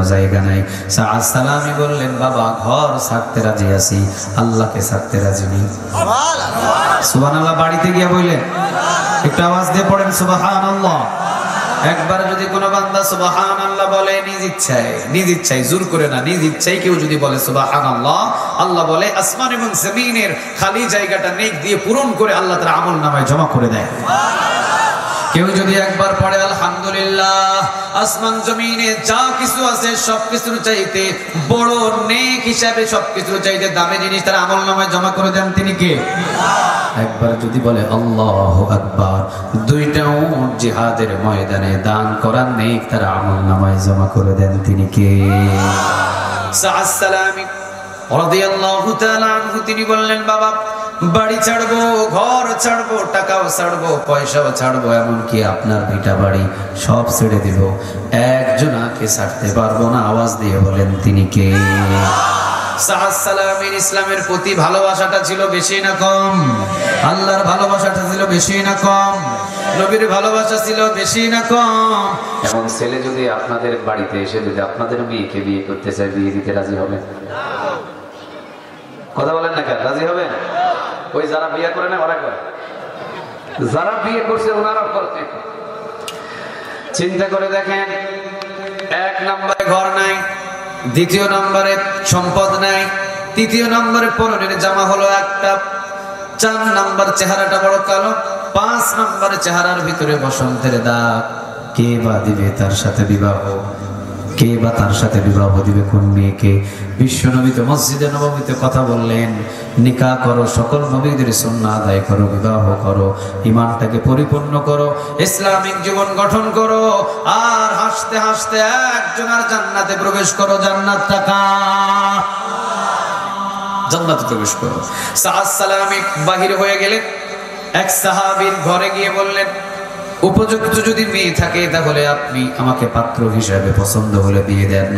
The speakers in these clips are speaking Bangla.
কোনো জায়গা নাই। সাআদ সালামি বললেন, বাবা ঘর ছাড়তে রাজি আছি, আল্লাহকে ছাড়তে রাজি নেই। সুবহানাল্লাহ। বাড়িতে গিয়ে বললেন, একটু আওয়াজ দিয়ে পড়েন সুবহানাল্লাহ। একবার যদি কোনো বান্দা সুবহানাল্লাহ বলে নিজ ইচ্ছায় জোর করে না, নিজ ইচ্ছায় কেউ যদি বলে সুবহানাল্লাহ, আল্লাহ বলে আসমান এবং জমিনের খালি জায়গাটা নেক দিয়ে পূরণ করে আল্লাহ তার আমল নামায় জমা করে দেয়। কেউ যদি একবার পড়ে আলহামদুলিল্লাহ, আসমান জমিনে যা কিছু আছে সবকিছুর চাইতে বড় নেক হিসাবে, সবকিছুর চাইতে দামি জিনিস তার আমল নামায় জমা করে দেন তিনি কে? একবার যদি বলে আল্লাহু আকবার, দুইটা উট জিহাদের ময়দানে দান করার নেক তার আমল নামায় জমা করে দেন তিনি কে? সাআদ সালামি রাদিয়াল্লাহু তাআলা আনহু তিনি বললেন, বাবা বাড়ি ছাড়বো, ঘর ছাড়বো, টাকাও ছাড়বো, পয়সাও ছাড়বো, এমনকি আপনার ভিটা বাড়ি সব ছেড়ে দিব, একজনাকে ছাড়তে পারবো না। আওয়াজ দিয়ে বলেন তিনি কে? সাআদ সালামির ইসলামের প্রতি ভালোবাসাটা ছিল বেশি না কম? আল্লাহর ভালোবাসাটা ছিল বেশি না কম? নবীর ভালোবাসা ছিল বেশি না কম? এমন ছেলে যদি আপনাদের বাড়িতে এসে যদি আপনাদের মেয়েকে বিয়ে করতে চায়, বিয়ে দিতে রাজি হবেন? কথা বলেন না কেন? রাজি হবেন? ওই যারা বিয়ে করে না ওরা করে, যারা বিয়ে করছে ওনারা করতে। চিন্তা করে দেখেন, এক নম্বরে ঘর নাই, দ্বিতীয় নম্বরে সম্পদ নাই, তৃতীয় নম্বরে পরনের জামা হলো একটা, 4 নম্বর চেহারাটা বড় কালো, 5 নম্বরে চেহারার ভিতরে বসন্তের দাগ। কে বা দিবে তার সাথে বিবাহ? কে বা তার সাথে বিবাহ দিবে? কোন মেয়েকে? বিশ্বনবী তো মসজিদে নববীতে কথা বললেন, নিকাহ করো, সকল নবীদের সুন্নাহ আদায় করো, বিবাহ করো, ঈমানটাকে পরিপূর্ণ করো, ইসলামিক জীবন গঠন করো, আর হাসতে হাসতে একজনের জান্নাতে প্রবেশ করো। জান্নাত টাকা, জান্নাতে প্রবেশ করো। সাআদ সালামি বাহির হয়ে গেলেন, এক সাহাবীর ঘরে গিয়ে বললেন, উপযুক্ত যদি মেয়ে থাকে তাহলে আপনি আমাকে পাত্র হিসাবে পছন্দ হলে দিয়ে দেন।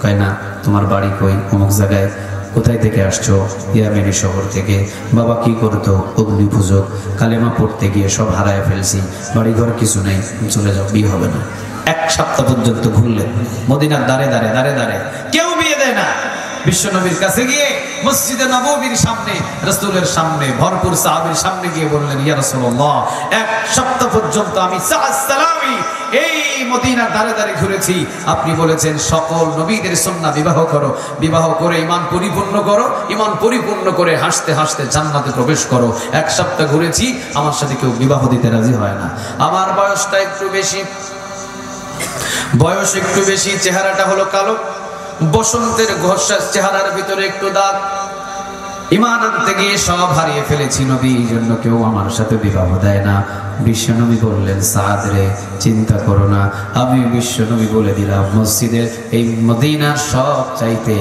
কয় না, তোমার বাড়ি কই? অমুক জায়গায়। কোথায় থেকে আসছো? ইয়ামেনি শহর থেকে। বাবা কি করতো? অগ্নি পূজক। কালেমা পড়তে গিয়ে সব হারায় ফেলছি, বাড়িঘর কিছু নেই, চলে যাও, বিয়ে হবে না। 1 সপ্তাহ পর্যন্ত ঘুরলেন মদিনার দাঁড়ে দাঁড়ে দাঁড়ে দাঁড়ে, কেউ বিয়ে দেয় না। বিশ্বনবীর কাছে গিয়ে মসজিদে নববীর সামনে, রাসূলের সামনে, ভরপুর সাহাবীর সামনে গিয়ে বললেন, ইয়া রাসূলুল্লাহ, 1 সপ্তাহ পর্যন্ত আমি সাআদ সালামি এই মদিনার দাঁড়ে দাঁড়ে ঘুরেছি, আপনি বলেছেন সকল নবীদের সুন্নাহ বিবাহ করো, বিবাহ করে ঈমান পরিপূর্ণ করো, ঈমান পরিপূর্ণ করে হাসতে হাসতে জান্নাতে প্রবেশ করো। 1 সপ্তাহ ঘুরেছি, আমার সাথে কেউ বিবাহ দিতে রাজি হয় না। আমার বয়সটা একটু বেশি, বয়স একটু বেশি, চেহারাটা হলো কালো, বসন্তের ঘষা চেহারার ভিতরে একটু দাগ, ঈমান আনতে গিয়ে সব হারিয়ে ফেলেছি নবী, এই জন্য কেউ আমার সাথে বিবাহ দেয় না। বিশ্বনবী বললেন, সাআদ রে, চিন্তা করো না, আমি বিশ্বনবী বলে দিলাম, মসজিদের এই মদিনার সব চাইতে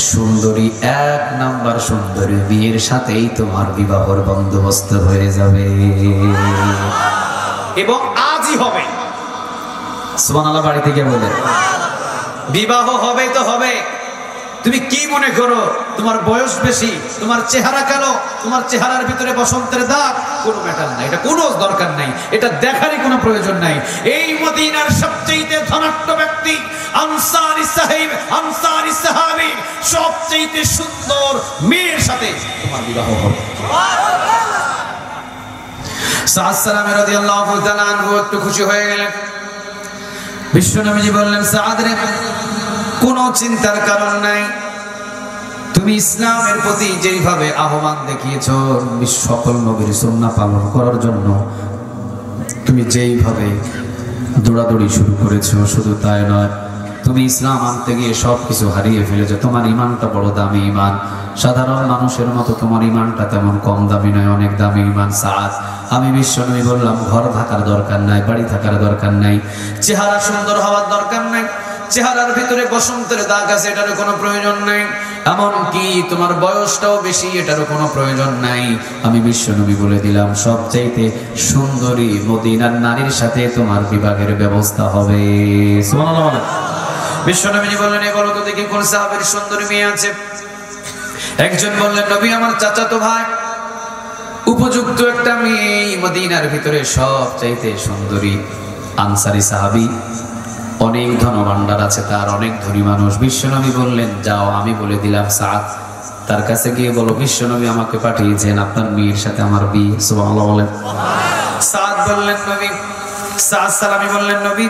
সুন্দরী 1 নাম্বার সুন্দরী বিয়ের সাথেই তোমার বিবাহর বন্দোবস্ত হয়ে যাবে, এবং আজই হবে। সুবহানাল্লাহ। বাড়ি থেকে বলে বিবাহ হবে তো হবে। তুমি কি মনে করো তোমার বয়স বেশি, তোমার চেহারা কালো, তোমার চেহারার ভিতরে বসন্তের দাগ? কোনো ম্যাটার নাই, এটা কোনো দরকার নাই, এটা দেখারই কোনো প্রয়োজন নাই। এই মদিনার সবচেয়ে ধনাঢ্য ব্যক্তি আনসারী সাহাবী সবচেয়ে সুন্দর মেয়ের সাথে তোমার বিবাহ হবে। সাআদ সালামি রাদিয়াল্লাহু তাআলা আনহু একটু খুশি হয়ে গেলেন। বিশ্বনবীজি বললেন, সাআদ রে, কোনো চিন্তার কারণ নাই, তুমি ইসলামের প্রতি যেইভাবে আহ্বান দেখিয়েছ, সকল নবীর সুন্নাহ পালন করার জন্য তুমি যেইভাবে দৌড়াদৌড়ি শুরু করেছো, শুধু তাই নয়, তুমি ইসলাম আনতে গিয়ে সবকিছু হারিয়ে ফেলেছো। তোমার ঈমানটা বড় দামি ঈমান, সাধারণ মানুষের মতো তোমার ঈমানটা তেমন কম দামি নয়, অনেক দামি ঈমান। সাআদ, আমি বিশ্বনবী বললাম, ঘর থাকার দরকার নাই, বাড়ি থাকার দরকার নাই, চেহারা সুন্দর হওয়ার দরকার নাই, চেহারার ভিতরে বসন্তের দাগ আছে, এটারও কোনো প্রয়োজন নাই, এমনকি তোমার বয়সটাও বেশি, এটারও কোনো প্রয়োজন নাই। আমি বিশ্বনবী বলে দিলাম, সবচাইতে সুন্দরী মদিনার নারীর সাথে তোমার বিবাহের ব্যবস্থা হবে। সুবহানাল্লাহ। বিশ্বনবী বললেন, এ বলো তো দেখি কোন সাহাবীর সুন্দরী মেয়ে আছে? একজন বললেন, নবী, আমার চাচাতো ভাই উপযুক্ত একটা মেয়ে মদিনার ভিতরে সবচাইতে সুন্দরী আনসারী সাহাবী, অনেক ধনভাণ্ডার আছে তার, অনেক ধনী মানুষ। বিশ্বনবী বললেন যাও আমি বলে দিলাম সাদ তার কাছে গিয়ে বলো বিশ্বনবী আমাকে পাঠিয়েছেন আপনার মেয়ের সাথে আমার বিয়ে। সুবহানাল্লাহ বলেন। সাদ বললেন নবী, সাদ সালামি বললেন নবী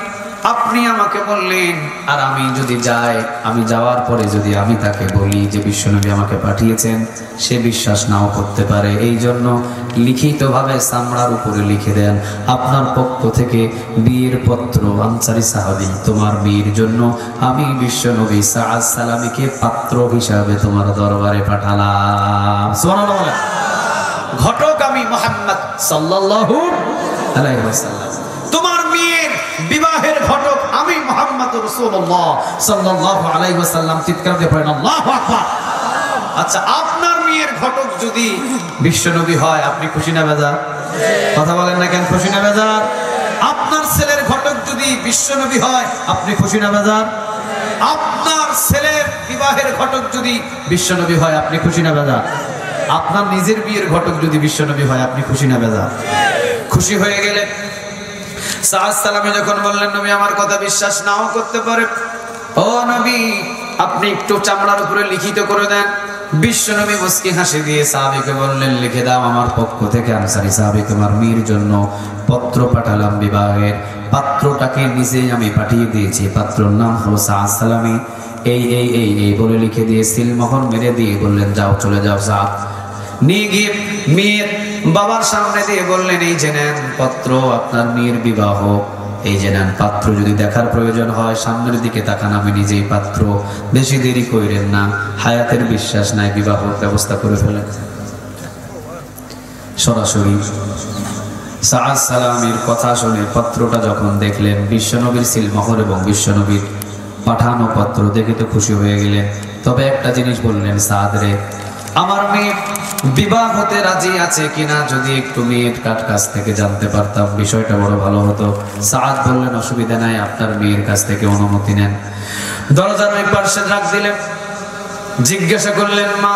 আপনি আমাকে বললেন আর আমি যদি যাই, আমি যাওয়ার পরে যদি আমি তাকে বলি যে বিশ্বনবী আমাকে পাঠিয়েছেন, সে বিশ্বাস নাও করতে পারে। এই জন্য লিখিতভাবে চামড়ার উপরে লিখে দেন আপনার পক্ষ থেকে বিয়ের পত্র আনসারী সাহাবী তোমার মেয়ের জন্য আমি বিশ্বনবী সাদ সালামীকে পাত্র হিসাবে তোমার দরবারে পাঠালাম। সুবহানাল্লাহ বলেন। ঘটক আমি মুহাম্মদ সাল্লাল্লাহু আলাইহি ওয়াসাল্লাম, তোমার মেয়ের বিবাহের ঘটক আমি মুহাম্মদ রাসূলুল্লাহ সাল্লাল্লাহু আলাইহি ওয়াসাল্লাম। চিৎকার দিয়ে পড়েন আল্লাহু আকবার। আচ্ছা আপনার মেয়ের ঘটক যদি বিশ্বনবী হয় আপনি খুশি না বেজার? কথা বলেন না কেন, খুশি না বেজার? আপনার ছেলের ঘটক যদি বিশ্বনবী হয় আপনি খুশি না বেজার? আপনার ছেলের বিবাহের ঘটক যদি বিশ্বনবী হয় আপনি খুশি না বেজার? আপনার নিজের বিয়ের ঘটক যদি বিশ্বনবী হয় আপনি খুশি না বেজার? খুশি হয়ে গেলে সাদ সালামী যখন বললেন নবী আমার কথা বিশ্বাস নাও করতে পারে, ও নবী আপনি একটু চামড়ার উপরে লিখিত করে দেন। বিশ্বনবী মুস্কি হাসি দিয়ে সাহাবীকে বললেন লিখে দাও আমার পক্ষ থেকে আনসারী সাহাবী তোমার মেয়ের জন্য পত্র পাঠালাম বিবাহের। পাত্রটাকে নিজেই আমি পাঠিয়ে দিয়েছি, পাত্রর নাম হলো সাদ সালামী। এই এই এই এই বলে লিখে দিয়ে সিলমোহর মেরে দিয়ে বললেন যাও চলে যাও। সাদ নিয়ে গিয়ে মেয়ের বাবার সামনে দিয়ে বললেন এই যে নেন পত্র আপনার মেয়ের বিবাহ, এই যে নেন পাত্র, যদি দেখার প্রয়োজন হয় সামনের দিকে তাকান, আমি নিজেই পাত্র, বেশি দেরি কইরেন না, হায়াতের বিশ্বাস নাই, বিবাহ ব্যবস্থা করে ফেলেন। সরাসরি সাদ সালামীর কথা শুনে পত্রটা যখন দেখলেন, বিশ্বনবীর সিলমোহর এবং বিশ্বনবীর পাঠানো পত্র দেখে তো খুশি হয়ে গেলেন। তবে একটা জিনিস বললেন, সাদ রে আমার মেয়ে বিবাহ হতে রাজি আছে কিনা যদি একটু মেয়ের কাছ থেকে জানতে পারতাম বিষয়টা বড় ভালো হতো। সাদ বললেন অসুবিধা নাই, আপনার মেয়ের কাছ থেকে অনুমতি নেন। দরজার ওই পাশে ডাক দিলেন, জিজ্ঞাসা করলেন মা,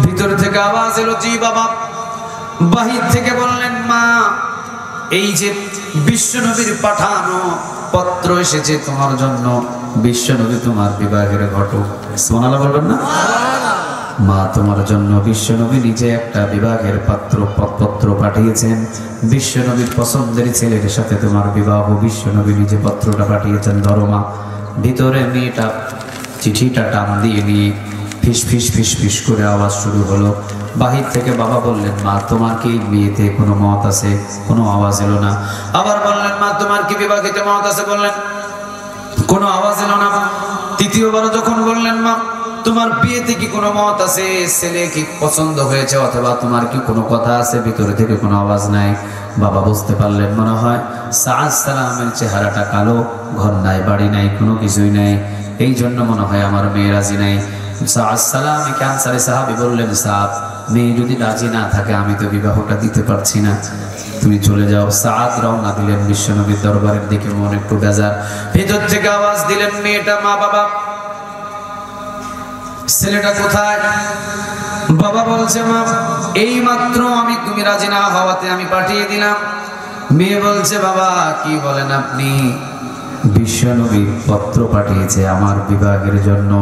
ভিতর থেকে আওয়াজ এলো জি বাবা। বাহির থেকে বললেন মা এই যে বিশ্বনবীর পাঠানো পত্র এসেছে তোমার জন্য, বিশ্বনবী তোমার বিবাহের ঘটক। সুবহানাল্লাহ বলবেন না? মা তোমার জন্য বিশ্বনবী নিজে একটা বিবাহের পত্র পাঠিয়েছেন, বিশ্বনবীর পছন্দের ছেলের সাথে তোমার বিবাহ, বিশ্বনবী নিজে পত্রটা পাঠিয়েছেন। ধরো মা। ভিতরে মেয়েটা চিঠিটা টান দিয়ে নিয়ে ফিস ফিস ফিস ফিস করে আওয়াজ শুরু হলো। বাহির থেকে বাবা বললেন মা তোমার কি বিয়েতে কোনো মত আছে? কোনো আওয়াজ এলো না। আবার বললেন মা তোমার কি বিবাহিতে মত আছে? বললেন কোনো আওয়াজ এলো না। তৃতীয়বার যখন বললেন মা তোমার বিয়েতে কি কোনো মত আছে, ছেলে কি পছন্দ হয়েছে অথবা তোমার কি কোনো কথা আছে, ভিতরে থেকে কোনো আওয়াজ নাই। বাবা বুঝতে পারলেন মনে হয় সাদ সালামের চেহারাটা কালো, ঘর নাই বাড়ি নাই কোনো কিছুই নাই, এই জন্য মনে হয় আমার মেয়ে রাজি নাই। সাদ সালামকে আনসারী সাহাবী বললেন সাদ মেয়ে যদি রাজি না থাকে আমি তো বিবাহটা দিতে পারছি না, তুমি চলে যাও। সাদ রওনা দিলেন বিশ্বনবীর দরবারের দিকে, মন একটু বেজার। ভিতর থেকে আওয়াজ দিলেন মেয়েটা মা বাবা ছেলেটা কোথায়? বাবা বলছে মা এই মাত্র আমি তুমি রাজি না হওয়াতে আমি পাঠিয়ে দিলাম। মেয়ে বলছে বাবা কি বলেন আপনি? বিশ্বনবী পত্র পাঠিয়েছে আমার বিবাহের জন্য।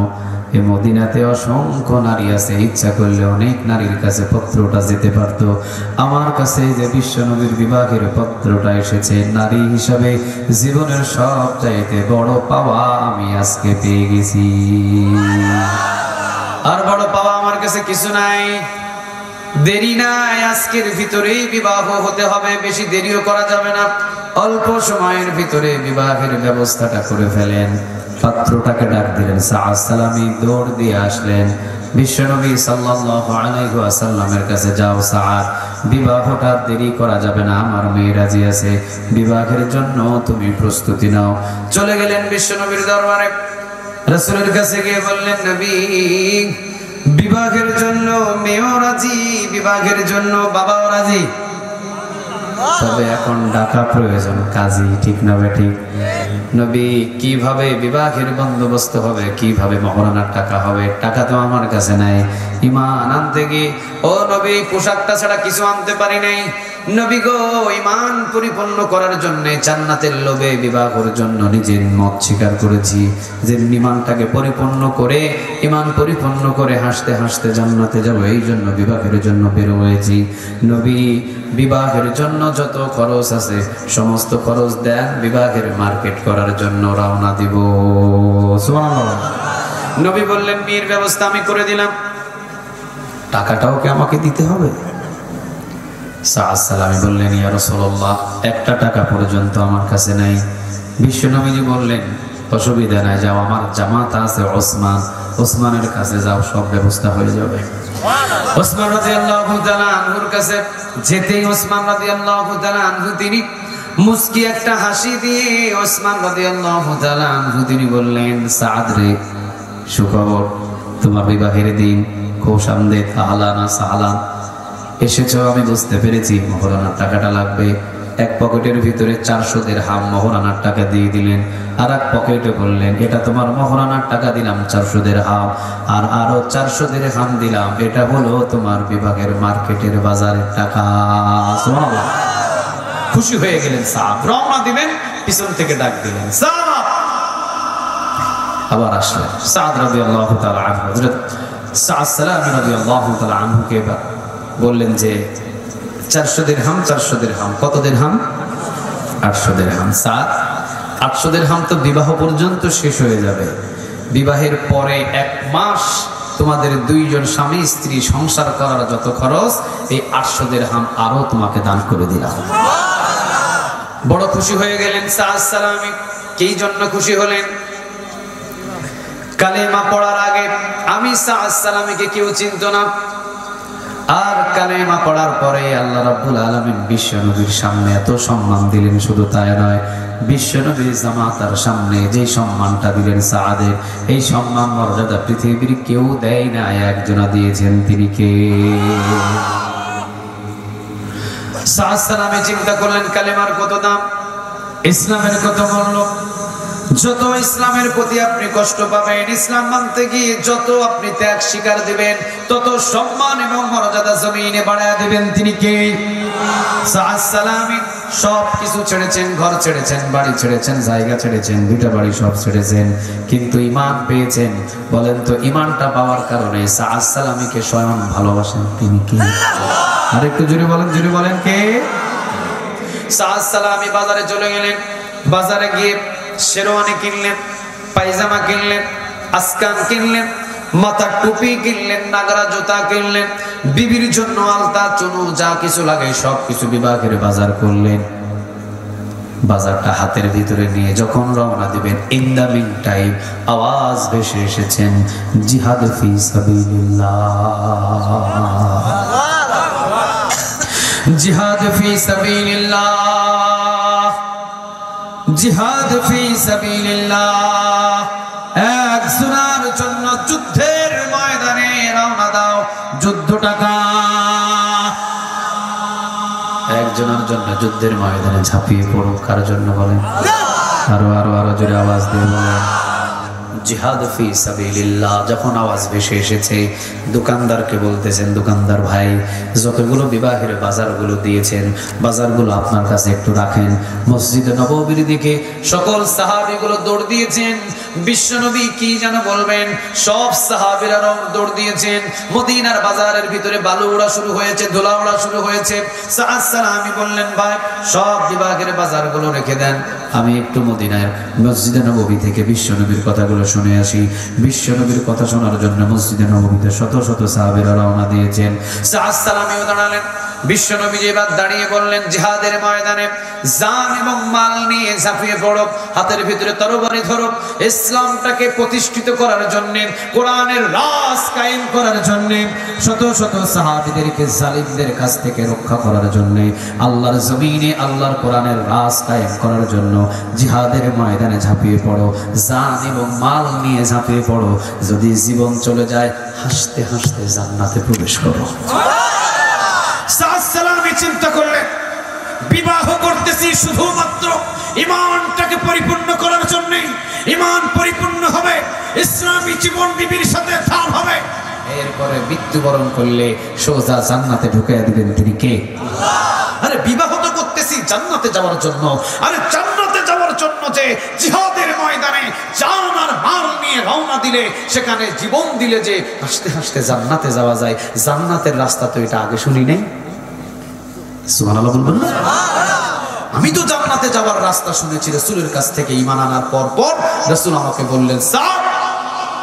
এ মদিনাতে অসংখ্য নারী আছে, ইচ্ছা করলে অনেক নারীর কাছে পত্রটা যেতে পারতো। আমার কাছে যে বিশ্বনবীর বিবাহের পত্রটা এসেছে, নারী হিসাবে জীবনের সব চাইতে বড় পাওয়া আমি আজকে পেয়ে গেছি। আর বড় পাওয়া আমার কাছে কিছু নাই। দেরি নাই, আজকের ভিতরেই বিবাহ হতে হবে, বেশি দেরিও করা যাবে না। অল্প সময়ের ভিতরে বিবাহের ব্যবস্থাটা করে ফেলেন। পাত্রটাকে ডাক দিলেন। সাদ সালামী দৌড় দিয়ে আসলেন বিশ্বনবী সাল্লাল্লাহু আলাইহি ওয়াসাল্লামের কাছে। যাও সাদ, বিবাহটা দেরি করা যাবে না, আমার মেয়ে রাজি আছে, বিবাহের জন্য তুমি প্রস্তুতি নাও। চলে গেলেন বিশ্বনবীর দরবারে। রাসূলের কাছে গিয়ে বললেন নবী বিবাহের জন্য মেয়েও রাজি, বিবাহের জন্য বাবাও রাজি, তবে এখন ডাকা প্রয়োজন কাজী, ঠিক না ঠিক? নবী কিভাবে বিবাহের বন্দোবস্ত হবে, কিভাবে মহরানার টাকা হবে? টাকা তো আমার কাছে নাই, ঈমান আনতে গিয়ে ও নবী পোশাকটা ছাড়া কিছু আনতে পারি নাই, নবী গো ঈমান পরিপূর্ণ করার জন্য জান্নাতের লোভে বিবাহের জন্য নিজের মত স্বীকার করেছি যে ঈমানটাকে পরিপূর্ণ করে ঈমান পরিপূর্ণ করে হাসতে হাসতে জান্নাতে যাব, এই জন্য বিবাহের জন্য বের হয়েছি। নবী বিবাহের জন্য যত খরচ আছে সমস্ত খরচ দেন, বিবাহের মার্কেট করার জন্য রওনা দিব। সুবহানাল্লাহ। নবী বললেন বিয়ের ব্যবস্থা আমি করে দিলাম, টাকাটাও কি আমাকে দিতে হবে? সাল্লাল্লাহু বললেন ইয়া রাসূলুল্লাহ একটা টাকা পর্যন্ত আমার কাছে নাই। বিশ্ব নবীজি বললেন অসুবিধা নাই, যাও আমার জামাত আছে ওসমানের কাছে যাও, সব ব্যবস্থা হয়ে যাবে। ওসমান রাদিয়াল্লাহু তাআলা আনহুর কাছে যেতেই ওসমান রাদিয়াল্লাহু তাআলা আনহু তিনি মুস্কি একটা হাসি দিয়ে ওসমান রাদিয়াল্লাহু তাআলা আনহু তিনি বললেন সাদ রে সুখবর, তোমার বিবাহের দিন খুব সামনে, আহলানা সাহলান এসেছো, আমি বুঝতে পেরেছি মহরানার টাকাটা লাগবে। এক পকেটের ভিতরে 400 দিরহাম মহরানার টাকা দিয়ে দিলেন, আর এক পকেটে বললেন এটা তোমার মহরানার টাকা দিলাম 400 দিরহাম, আর আরো 400 দিরহাম দিলাম, এটা হলো তোমার বিভাগের মার্কেটের বাজারের টাকা। সুবহানাল্লাহ। খুশি হয়ে গেলেন সাহাব, রওনা দিবেন, পিছন থেকে ডাক দিলেন সাহাব। আবার আসলেন সাদ রাদিয়াল্লাহু তাআলা আনহু, হযরত সাদ সালামী রাদিয়াল্লাহু তাআলা আনহুকে বললেন যে 400 দিরহাম 400 দিরহাম, কত দিরহাম? 800 দিরহাম। সাদ 800 দিরহাম তো বিবাহ পর্যন্ত শেষ হয়ে যাবে, বিবাহের পরে 1 মাস তোমাদের দুইজন স্বামী স্ত্রী সংসার করার যত খরচ এই 800 দিরহাম আরো তোমাকে দান করে দিলাম। বড় খুশি হয়ে গেলেন সাদ সালামী। কি জন্য খুশি হলেন? কালেমা পড়ার আগে আমি সাদ সালামীকে কেউ চিনত না, আর কালেমা পড়ার পরে আল্লাহ রাব্বুল আলামিন বিশ্ব নবীর সামনে এত সম্মান দিলেন, শুধু তাই নয় বিশ্ব নবীর জামাতার সামনে যে সম্মানটা দিলেন সাদের, এই সম্মান মর্যাদা পৃথিবীর কেউ দেয় না, একজনা দিয়েছেন, তিনি কে? সাদ সালামী চিন্তা করলেন কালেমার কত দাম, ইসলামের কত মূল্য। যত ইসলামের প্রতি আপনি কষ্ট পাবেন, ইসলাম মানতে গিয়ে যত আপনি ত্যাগ স্বীকার দিবেন, তত সম্মান এবং মর্যাদা জমিনে বাড়ায় দিবেন। তিনি কে? সাদ সালামী সব কিছু ছেড়েছেন, ঘর ছেড়েছেন, বাড়ি ছেড়েছেন, জায়গা ছেড়েছেন, দুইটা বাড়ি সব ছেড়েছেন, কিন্তু ঈমান পেয়েছেন। বলেন তো ঈমানটা পাওয়ার কারণে সাদ সালামীকে স্বয়ং ভালোবাসেন, তিনি কে? আর একটু জোরে বলেন, জোরে বলেন কে? সাদ সালামী বাজারে চলে গেলেন, বাজারে গিয়ে শেরওয়ানি কিনলেন, পায়জামা কিনলেন, আসকান কিনলেন, মাথার টুপি কিনলেন, নাগরা জুতা কিনলেন, বিবির জন্য আলতা চুনু যা কিছু লাগে সব কিছু বিভাগের বাজার করলেন। বাজারটা হাতের ভিতরে নিয়ে যখন রওনা দিবেন, ইন দা মিন টাইম আওয়াজ ভেসে এসেছেন জিহাদ ফি সাবিলিল্লাহ, জিহাদ ফি সাবিলিল্লাহ, জিহাদ ফি সাবিলিল্লাহ। একজনের জন্য যুদ্ধের ময়দানে রওনা দাও, যুদ্ধ টাকা। একজনের জন্য যুদ্ধের ময়দানে ঝাঁপিয়ে পড়ো, কার জন্য বলেন? আরো আরো আরো জোরে আওয়াজ দিয়ে বলেন জিহাদ ফি সাবিলিল্লাহ। যখন আওয়াজ ভেসে এসেছে, দোকানদারকে বলতেছেন দোকানদার ভাই যতগুলো বিবাহের বাজারগুলো দিয়েছেন বাজারগুলো আপনার কাছে একটু রাখেন। মসজিদে নববীর দিকে সকল সাহাবীগুলো দৌড় দিয়েছেন, বিশ্বনবী কি যেন বলবেন, সব সাহাবীরা দৌড় দিয়েছেন। মদিনার বাজারের ভিতরে বালু ওড়া শুরু হয়েছে, ধুলা ওড়া শুরু হয়েছে। সাদ সালামী বললেন ভাই সব বিবাহের বাজারগুলো রেখে দেন, আমি একটু মদিনার মসজিদে নববী থেকে বিশ্বনবীর কথাগুলো শুনে আসি। বিশ্বনবীর কথা শোনার জন্য মসজিদে নববীতে শত শত সাহাবীরা রওনা দিয়েছেন। সাদ সালামীও দাঁড়ালেন। বিশ্বনবী এবার দাঁড়িয়ে বললেন জিহাদের ময়দানে জান এবং মাল নিয়ে ঝাঁপিয়ে পড়ো, হাতের ভিতরে তরবারি ধরো, ইসলামটাকে প্রতিষ্ঠিত করার জন্য, কোরআনের রাজ কায়েম করার জন্য, শত শত সাহাবীদেরকে জালিমদের কাছ থেকে রক্ষা করার জন্য, আল্লাহর জমিনে আল্লাহর কোরআনের রাজ কায়েম করার জন্য জিহাদের ময়দানে ঝাঁপিয়ে পড়ো, জান এবং মাল নিয়ে ঝাঁপিয়ে পড়ো। যদি জীবন চলে যায় হাসতে হাসতে জান্নাতে প্রবেশ করো। সাদ সালামী চিন্তা করলেন বিবাহ করতেছি শুধুমাত্র ঈমানটাকে পরিপূর্ণ করার জন্য, ঈমান পরিপূর্ণ হবে, ইসলামী জীবন বিবির সাথে ধাম হবে, এরপরে মৃত্যুবরণ করলে সোজা জান্নাতে ঢুকিয়ে দিবেন। তিনি কে? আল্লাহ। আরে জান্নাতে যাওয়ার জন্য। আরে জান্নাতে যাওয়ার জন্য যে জিহাদের ময়দানে জান আর মাল নিয়ে রওনা দিলে, সেখানে জীবন দিলে যে হাসতে হাসতে জান্নাতে যাওয়া যায়, জান্নাতের রাস্তা তো এটা আগে শুনি নাই। সুবহানাল্লাহ বলবেন না? আমি তো জান্নাতে যাওয়ার রাস্তা শুনেছি রাসূলের কাছ থেকে। ঈমান আনার পর রাসূল আমাকে বললেন, স্যার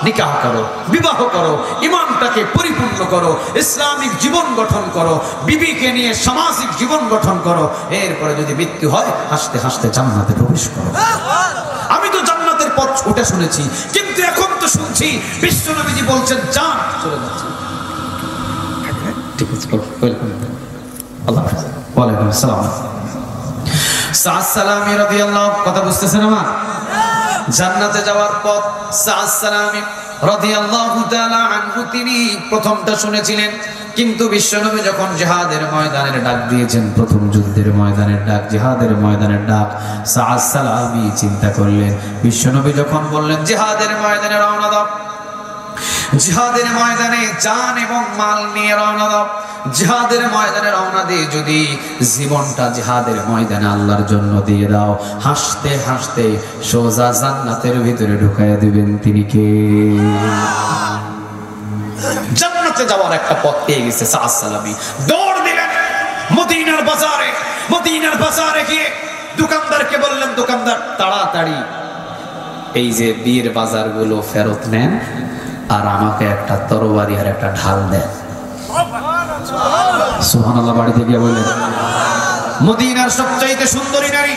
নিকাহ করো, বিবাহ করো, ঈমানটাকে পরিপূর্ণ করো, ইসলামিক জীবন গঠন করো, বিবিকে নিয়ে সামাজিক জীবন গঠন করো, এরপরে যদি মৃত্যু হয় হাসতে হাসতে জান্নাতে প্রবেশ করো। আমি তো জান্নাতের পথ ওটা শুনেছি, কিন্তু এখন তো শুনছি বিশ্বনবীজি বলছেন জান চলে যাচ্ছে। ঠিক আছে, আল্লাহ হাফেজ। ওয়ালাইকুম আসসালাম। সাদ সালামি রাদিয়াল্লাহু, কথা বুঝতেছেন আমার? জান্নাতে যাওয়ার পথ সাদ সালামি রাদিয়াল্লাহু তাআলা আনহু তিনি প্রথমটা শুনেছিলেন, কিন্তু বিশ্বনবী যখন জিহাদের ময়দানের ডাক দিয়েছেন, প্রথম যুদ্ধের ময়দানের ডাক, জিহাদের ময়দানের ডাক, সাদ সালামি চিন্তা করলেন। বিশ্বনবী যখন বললেন জিহাদের ময়দানে রওনা দাও, জিহাদের ময়দানে জান এবং মাল নিয়ে রওনা দাও, জিহাদের ময়দানে রওনা দিয়ে যদি জীবনটা জিহাদের ময়দানে আল্লাহর জন্য দিয়ে দাও, হাসতে হাসতে সোজা জান্নাতের ভিতরে ঢুকাইয়া দিবেন তিনি কে? জান্নাতে যাওয়ার একটা পথ পেয়ে গেছে সাদ সালামি। দৌড় দিলেন মদিনার বাজারে। মদিনার বাজারে গিয়ে দোকানদারকে বললেন, দোকানদার তাড়াতাড়ি এই যে বিয়ের বাজারগুলো ফেরত নেন, আর আমাকে একটা তরবারি আর একটা ঢাল দেন। সুবহানাল্লাহ। বাড়িতে গিয়ে বললেন, মদিনার সবচাইতে সুন্দরী নারী,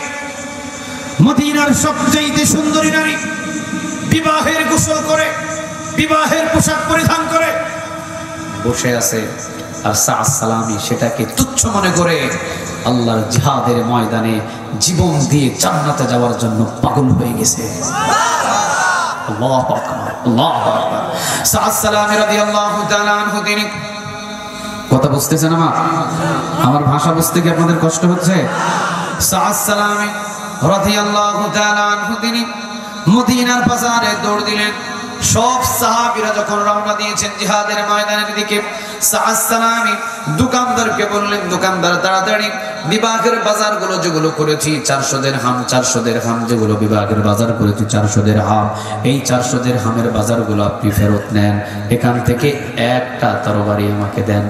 মদিনার সবচাইতে সুন্দরী নারী বিবাহের গোসল করে, বিবাহের পোশাক পরিধান করে বসে আছে, আর সাদ সালামি সেটাকে তুচ্ছ মনে করে আল্লাহর জিহাদের ময়দানে জীবন দিয়ে জান্নাতে যাওয়ার জন্য পাগল হয়ে গেছে। আল্লাহু আকবার, আল্লাহু আকবার। সাদ সালামি রাদিয়াল্লাহু তাআলা আনহু তিনি, কথা বুঝতেছেন আমার ভাষা বুঝতে কি আপনাদের কষ্ট হচ্ছে? সাদ সালামি রাদিয়াল্লাহু তাআলা আনহু তিনি মদিনার বাজারে দৌড় দিলেন। সব সাহাবীরা যখন রওনা দিয়েছেন জিহাদের ময়দানের দিকে, সাদ সালামি দোকানদারকে বললেন, দোকানদার তাড়াতাড়ি বিভাগের বাজারগুলো যেগুলো করেছি 400 দিরহাম, 400 দিরহাম যেগুলো বিভাগের বাজার করেছি 400 দিরহাম, এই 400 দিরহামের বাজারগুলো আপনি ফেরত নেন। এখান থেকে একটা তরবারি আমাকে দেন,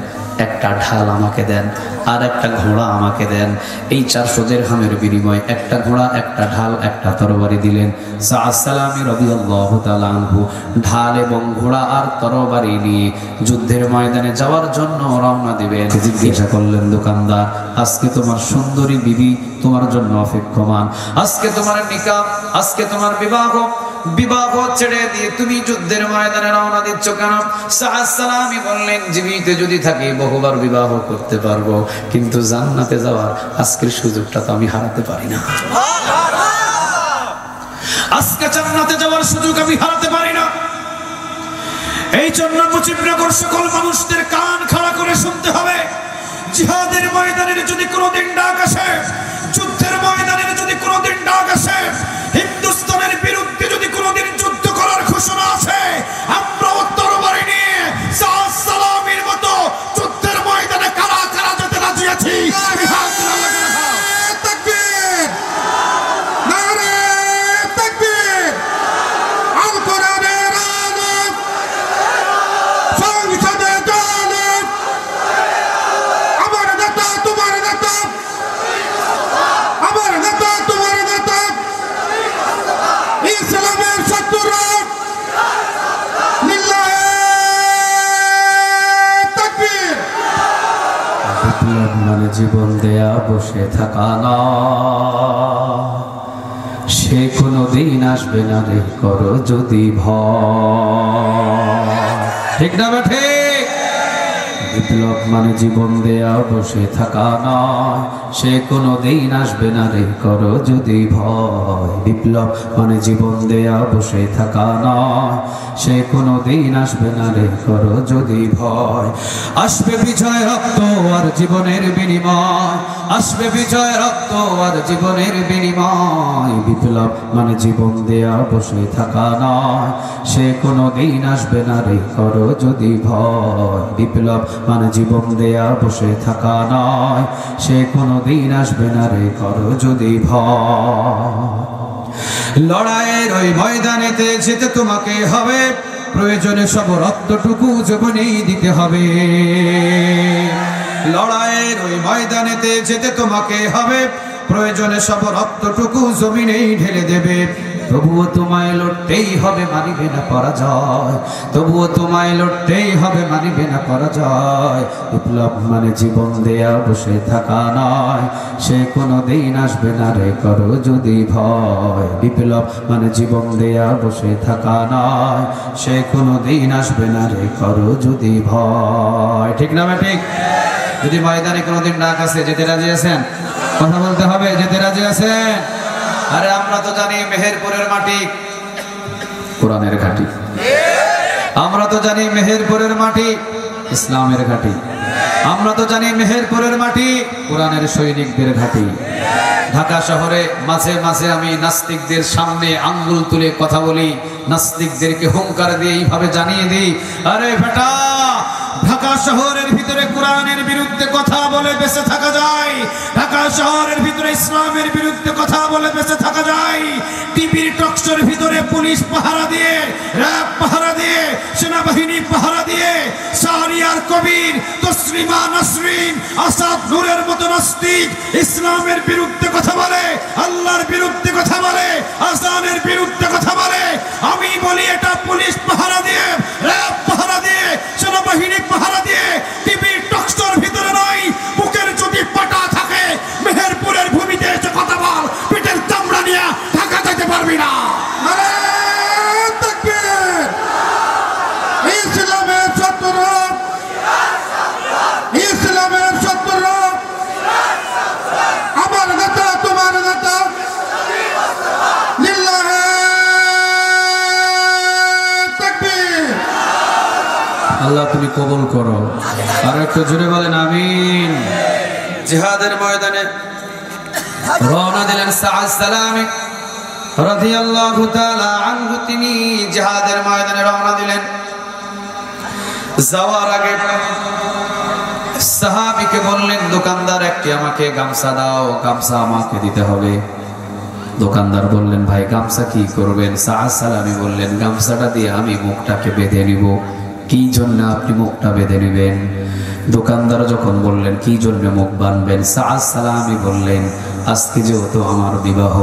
একটা ঢাল আমাকে দেন, আর একটা ঘোড়া আমাকে দেন। এই 400 দিরহামের বিনিময়ে একটা ঘোড়া, একটা ঢাল, একটা তরবারি দিলেন। সাদ সালামি রাদিয়াল্লাহু তাআলা আনহু ঢাল এবং ঘোড়া আর তরবারি নিয়ে যুদ্ধের ময়দানে যাওয়ার জন্য রওনা দিবেন। জিজ্ঞাসা করলেন দোকানদার, আজকে তোমার সুন্দরী বিবি তোমার জন্য অপেক্ষমান, আজকে তোমার নিকাহ, আজকে তোমার বিবাহ, বিবাহ ছেড়ে দিয়ে তুমি যুদ্ধের ময়দানে রওনা দিচ্ছ কেন? সাদ সালামি বললেন, জীবিত যদি থাকি বহুবার বিবাহ করতে পারবো, কিন্তু জান্নাতে যাওয়ার আজকের সুযোগটা তো আমি হারাতে পারি না। আজকে জান্নাতে যাওয়ার সুযোগ আমি হারাতে পারি না। এই জন্য মুজিবনগর সকল মানুষদের কান খাড়া করে শুনতে হবে, জিহাদের ময়দানের যদি কোনোদিন ডাক আসে, যুদ্ধের ময়দানের যদি কোনোদিন ডাক আসে, হিন্দুস্তানের বিরুদ্ধে যদি কোনোদিন যুদ্ধ করার ঘোষণা আসে, আমরা তরবারি নিয়ে সাদ সালামির মতো যুদ্ধের ময়দানে কারা কারা যেতে রাজি আছি? তাকবীর, নারে তাকবীর, আল কোরআনের আলো, সংসদে চলে, আমার নেতা তোমার নেতা, আমার নেতা তোমার নেতা, ইসলামের শত্রুরা, লিল্লাহে তাকবীর। বিপ্লব মানে জীবন দেয়া বসে থাকা না, সে কোনদিন আসবে না রে করো যদি ভয়। ঠিক না বেঠে? বিপ্লব মানে জীবন দেয়া বসে থাকা নয়, সে কোনদিন আসবে না রে করো যদি ভয়। বিপ্লব মানে জীবন দেয়া বসে থাকা নয়, সে কোনোদিন আসবে না রে করো যদি ভয়। আসবে বিজয় রক্ত আর জীবনের বিনিময়, আসবে বিজয় রক্ত আর জীবনের বিনিময়। বিপ্লব মানে জীবন দেয়া বসে থাকা নয়, সে কোনোদিন আসবে না রে করো যদি ভয়। বিপ্লব মানে জীবন দেয়া বসে থাকা নয়, সে কোনোদিন আসবে না রে করো যদি ভয়। লড়াইয়ের ওই ময়দানেতে যেতে তোমাকে হবে, প্রয়োজনে সব রক্তটুকু জীবনেই দিতে হবে। লড়াইয়ের ওই ময়দানেতে যেতে তোমাকে হবে, প্রয়োজনে সব রক্তটুকু জমিনেই ঢেলে দেবে। তবুও তোমায় লড়তেই হবে, মানিবে না পরাজয়। তবুও তোমায় লড়তেই হবে, মানিবে না পরাজয়। বিপ্লব মানে জীবন দেয়া বসে থাকা নয়, সে কোনোদিন আসবে না রে করো যদি ভয়। বিপ্লব মানে জীবন দেয়া বসে থাকা নয়, সে কোনোদিন আসবে না রে করো যদি ভয়। ঠিক না ঠিক? যদি ময়দানে কোনোদিন ডাক আছে, যেতে রাজি আছেন? কথা বলতে হবে, যেতে রাজি আছেন? আরে আমরা তো জানি মেহেরপুরের মাটি কোরআনের ঘাঁটি, আমরা তো জানি মেহেরপুরের মাটি ইসলামের ঘাঁটি, আমরা তো জানি মেহেরপুরের মাটি কোরআনের সৈনিকদের ঘাঁটি। ঢাকা শহরে মাঝে মাঝে আমি নাস্তিকদের সামনে আঙ্গুল তুলে কথা বলি, নাস্তিকদেরকে হুঙ্কার দিয়ে এইভাবে জানিয়ে দিই, আরে বেটা, ঢাকা শহরের ভিতরে কোরআনের বিরুদ্ধে কথা বলে বেঁচে থাকা যায়, ঢাকা শহরের ভিতরে ইসলামের বিরুদ্ধে কথা বলে বেঁচে থাকা যায়। টিভির টকশোর ভিতরে পুলিশ পাহারা দিয়ে, র‍্যাব পাহারা দিয়ে, সেনাবাহিনী পাহারা দিয়ে শাহরিয়ার কবির, তসলিমা নাসরিন, আসাদ নূরের মতো নাস্তিক ইসলামের বিরুদ্ধে কথা বলে, আল্লাহর বিরুদ্ধে কথা বলে, আজানের বিরুদ্ধে কথা বলে। আমি বলি এটা পুলিশ পাহারা দিয়ে, র‍্যাব পাহারা দিয়ে, সেনাবাহিনী পাহারা দিয়ে, টিভির টকশোর ভিতরে নয়। বুকের যদি পাটা থাকে, মেহেরপুরের ভূমিতে এসে কথা বল, পিঠের চামড়া নিয়ে ঢাকা যেতে পারবি না। ইসলামের সত্য, ইসলামের সত্য, আমার নেতা তোমার নেতা, লিল্লাহে তাকবীর। আল্লাহ তুমি কবুল করো। আর একটু জোরে বলেন আমিন। জিহাদের ময়দানে রওনা দিলেন সাআদ সালামী রাদিয়াল্লাহু তাআলা আনহু। তিনি জিহাদের ময়দানে রওনা দিলেন। যাওয়ার আগে সাহাবীকে বললেন, দোকানদার একটি আমাকে গামছা দাও, গামছা আমাকে দিতে হবে। দোকানদার বললেন, ভাই গামছা কি করবেন? সাআদ সালামী বললেন, গামছাটা দিয়ে আমি মুখটাকে বেঁধে নিব। কি জন্য আপনি মুখটা বেঁধে নেবেন? দোকানদার যখন বললেন কি জন্য মুখ বাঁধবেন, সাআদ সালামী বললেন, আজকে যেহেতু আমার বিবাহ,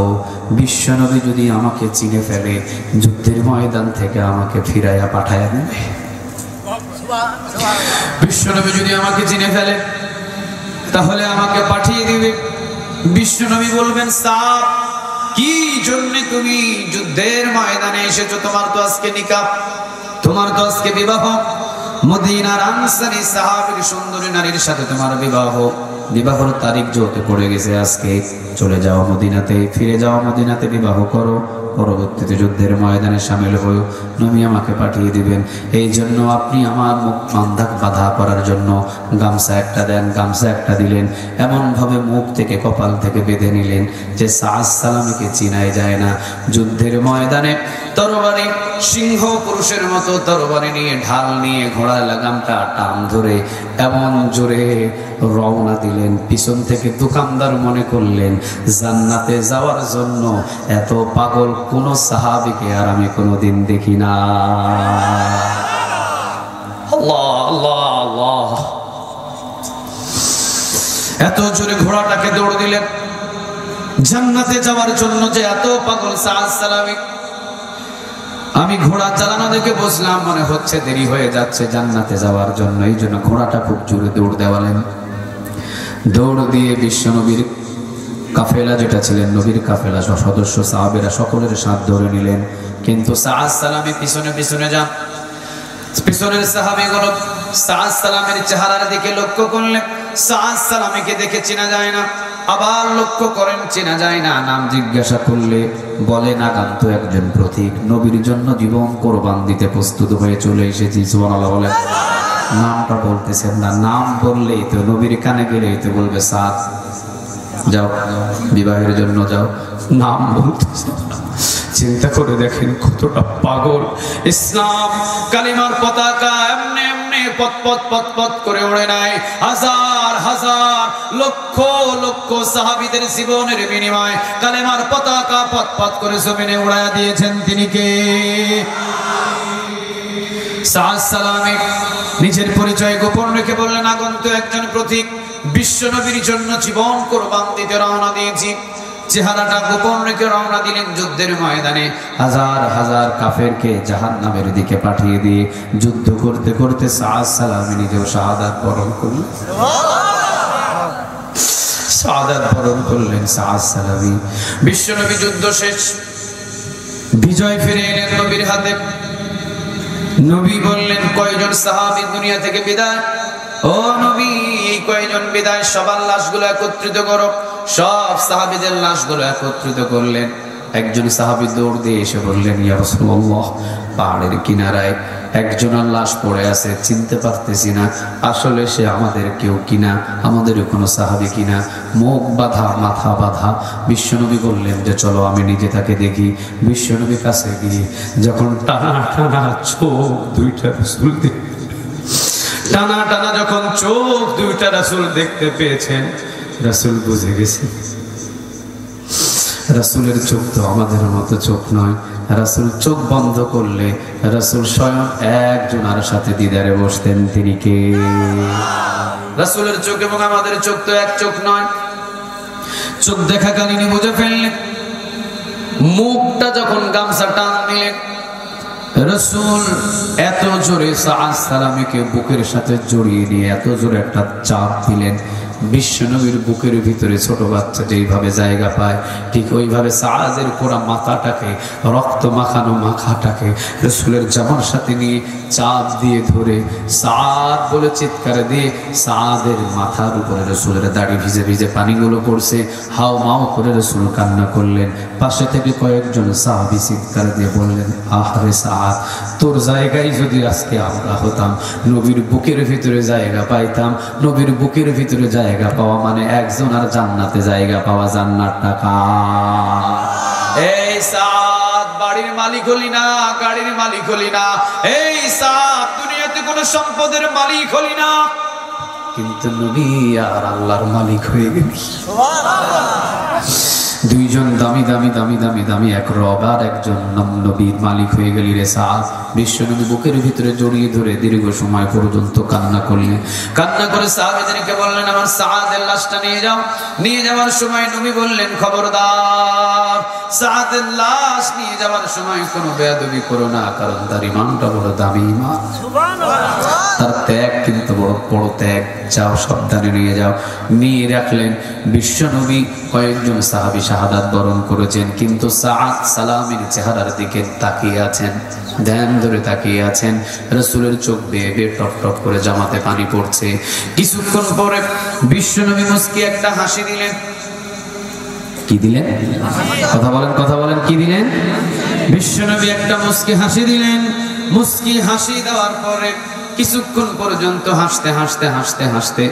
বিশ্বনবী যদি আমাকে চিনে ফেলে, যুদ্ধের ময়দান থেকে আমাকে ফিরাইয়া পাঠায়া দেবে। বিশ্বনবী যদি আমাকে চিনে ফেলে, তাহলে আমাকে পাঠিয়ে দিবে। বিশ্বনবী বলবেন, সাআদ, কি জন্য তুমি যুদ্ধের ময়দানে এসেছো? তোমার তো আজকে নিকাহ, তোমার তো আজকে বিবাহ, মদিনার আনসারী সাহাবীর সুন্দরী নারীর সাথে তোমার বিবাহ। বিবাহের তারিখ যেহেতু পড়ে গেছে আজকে, চলে যাও মদিনাতে, ফিরে যাও মদিনাতে, বিবাহ করো, পরবর্তীতে যুদ্ধের ময়দানে সামিল হয়ে নবী আমাকে পাঠিয়ে দিবেন। এই জন্য আপনি আমার মুখ বাঁধা করার জন্য গামছা একটা দেন। গামছা একটা দিলেন, এমনভাবে মুখ থেকে কপাল থেকে বেঁধে নিলেন যে সাআদ সালামীকে চিনাই যায় না। যুদ্ধের ময়দানে তরবারি, সিংহ পুরুষের মতো তরবারি নিয়ে, ঢাল নিয়ে, ঘোড়ার লাগামটা টান ধরে এমন জোরে রওনা দিলেন। পিছন থেকে দোকানদার মনে করলেন জান্নাতে যাওয়ার জন্য এত পাগল কোন সাহাবীকে আর আমি কোনোদিন দেখি না। আল্লাহ আল্লাহ আল্লাহ, এত জোরে ঘোড়াটাকে দৌড় দিলেন জান্নাতে যাওয়ার জন্য যে এত পাগল সাআদ সালামী। আমি ঘোড়া চালানো দেখে বসলাম, মনে হচ্ছে দেরি হয়ে যাচ্ছে জান্নাতে যাওয়ার জন্য, এই জন্য ঘোড়াটা খুব জোরে দৌড় দেওয়ালেন। দৌড় দিয়ে বিশ্বনবীর কাফেলা যেটা ছিলেন, নবীর কাফেলা সদস্য সাহাবেরা সকলের সাথ ধরে নিলেন। কিন্তু সাআদ সালামী পিছনে পিছনে যান। পিছনের সাহাবীগুলো সাআদ সালামের চেহারার দিকে লক্ষ্য করলেন, সাআদ সালামীকে দেখে চেনা যায় না। আবার লক্ষ্য করেন চেনা যায় না, নাম জিজ্ঞাসা করলে বলে নাগান্ত একজন প্রতীক, নবীর জন্য জীবন কোরবান দিতে প্রস্তুত হয়ে চলে এসেছি। সুবহানাল্লাহ বলেন। নামটা বলতেছেন না, নাম বললেই তো নবীর কানে গেলেই তো বলবে সাদ, যাও বিবাহের জন্য যাও, নাম বলতেছেন। চিন্তা করে দেখেন কতটা পাগল। ইসলাম কালিমার পতাকা এমনি এমনি পথ পথ পথ পথ করে ওড়ে নাই। হাজার হাজার লক্ষ লক্ষ সাহাবীদের জীবনের বিনিময়ে কালিমার পতাকা পথ পথ করে জমিনে উড়ায়া দিয়েছেন তিনি কে? সাদ সালামী নিজের পরিচয় গোপন রেখে বললেন, আগন্তুক একজন প্রতীক, বিশ্ব নবীর জন্য জীবন কোরবান দিতে রওনা দিয়েছি। চেহারাটা গোপন রেখে রওনা দিলেন যুদ্ধের ময়দানে। হাজার হাজার কাফেরকে জাহান্নামের দিকে পাঠিয়ে দিয়ে যুদ্ধ করতে করতে সাদ সালামী নিজেও শাহাদাত বরণ করলেন। শাহাদাত বরণ করলেন সাদ সালামী। বিশ্বনবী যুদ্ধ শেষ, বিজয় ফিরে এলেন নবীর হাতে। নবী বললেন, কয়জন সাহাবী দুনিয়া থেকে বিদায়? ও নবী, এই কয়জন বিদায়? সবার লাশগুলো একত্রিত করো। সব সাহাবীদের লাশগুলো একত্রিত করলেন। একজন সাহাবী দৌড় দিয়ে এসে বললেন, ইয়া রাসূলুল্লাহ, পাহাড়ের কিনারায় একজনের লাশ পড়ে আছে, চিনতে পারতেছি না আসলে সে আমাদের কেউ কিনা, আমাদের কোনো সাহাবী কিনা। মুখ বাঁধা, মাথা বাঁধা। বিশ্বনবী বললেন যে চলো আমি নিজে তাকে দেখি। বিশ্বনবীর কাছে গিয়ে যখন টানা টানা চোখ দুইটা রাসূল টানা টানা যখন চোখ দুইটা রাসূল দেখতে পেয়েছেন, রাসূল বুঝে গেছে রাসূলের চোখ তো আমাদের মতো চোখ নয়। রাসূল চোখ বন্ধ করলে রাসূল স্বয়ং একজন আর সাথে দিদারে বসতেন, তিনি কে? রাসূলের চোখ এবং আমাদের চোখ তো এক চোখ নয়। চোখ দেখাকালীনই বুঝে ফেললেন। মুখটা যখন গামছা টান দিলেন, রাসূল এত জোরে সাদ সালামীকে বুকের সাথে জড়িয়ে নিয়ে এত জোরে একটা চাপ দিলেন, বিশ্বনবীর বুকের ভিতরে ছোট বাচ্চা যেইভাবে জায়গা পায় ঠিক ওইভাবে সাদের পুরা মাথাটাকে, রক্ত মাখানো মাথাটাকে রাসূলের জামার সাথে নিয়ে চাপ দিয়ে ধরে সাদ বলে চিৎকার দিয়ে সাদের মাথার উপরে রাসূলের দাড়ি ভিজে ভিজে পানিগুলো পড়ছে। হাও মাও করে রাসূল কান্না করলেন। পাশে থেকে কয়েকজন সাহাবী চিৎকার দিয়ে বললেন, আহারে সাদ, তোর জায়গায় যদি আজকে আমরা হতাম, নবীর বুকের ভিতরে জায়গা পাইতাম। নবীর বুকের ভিতরে জায়গা পাওয়া মানে একজন আর জান্নাতে জায়গা পাওয়া। জান্নাতটা কার? এই সাদ বাড়ির মালিক হলি না, গাড়ির মালিক হলি না। এই সাদ দুনিয়াতে কোনো সম্পদের মালিক হলি না, কিন্তু নবী আর আল্লাহর মালিক হয়ে গেলি। দুইজন দামি দামি দামি দামি দামি, এক রব আর একজন নবীর মালিক হয়ে গেলি রে সাদ। বিশ্বনবী বুকের ভিতরে জড়িয়ে ধরে দীর্ঘ সময় পর্যন্ত কান্না করলেন। কান্না করে সাহাবীদেরকে বললেন, আমার সাদের লাশটা নিয়ে যাও। নিয়ে যাওয়ার সময় নবী বললেন, খবরদার, সাদের লাশ নিয়ে যাওয়ার সময় কোনো বেয়াদবি করো না, কারণ তার ঈমানটা বড় দামি ঈমান। তার ত্যাগ কিন্তু বড় বড় ত্যাগ। যাও, সাবধানে নিয়ে যাও। নিয়ে রাখলেন। বিশ্বনবী কয়েকজন সাহাবী শাহাদাত বরণ করেছেন, কিন্তু সাদ সালামীর চেহারার দিকে তাকিয়ে আছেন, ধ্যান ধরে তাকিয়ে আছেন। রাসূলের চোখ বেয়ে বেয়ে টপ টপ করে জামাতে পানি পড়ছে। কিছুক্ষণ পরে বিশ্বনবী মুস্কি একটা হাসি দিলেন। কি দিলেন? কথা বলেন, কথা বলেন, কি দিলেন? বিশ্বনবী একটা মুস্কি হাসি দিলেন। মুস্কি হাসি দেওয়ার পরে কিছুক্ষণ পর্যন্ত হাসতে হাসতে হাসতে হাসতে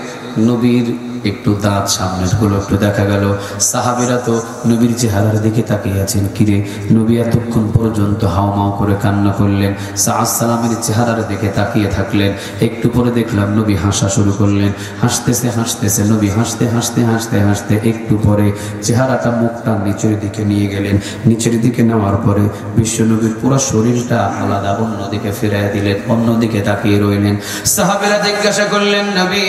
নবীর একটু দাঁত সামনের গুলো একটু দেখা গেল। সাহাবীরা তো নবীর চেহারার দিকে তাকিয়ে আছেন। কিরে, নবী এতক্ষণ পর্যন্ত হাওমাও করে কান্না করলেন, সাদ সালামের চেহারার দিকে তাকিয়ে থাকলেন। একটু পরে দেখলাম নবী হাসা শুরু করলেন। হাসতেছে হাসতেছে নবী হাসতে হাসতে হাসতে হাসতে একটু পরে চেহারাটা, মুখটা নিচের দিকে নিয়ে গেলেন। নিচের দিকে নেওয়ার পরে বিশ্বনবীর পুরো শরীরটা আলাদা অন্যদিকে ফিরিয়ে দিলেন, অন্যদিকে তাকিয়ে রইলেন। সাহাবীরা জিজ্ঞাসা করলেন, নবী,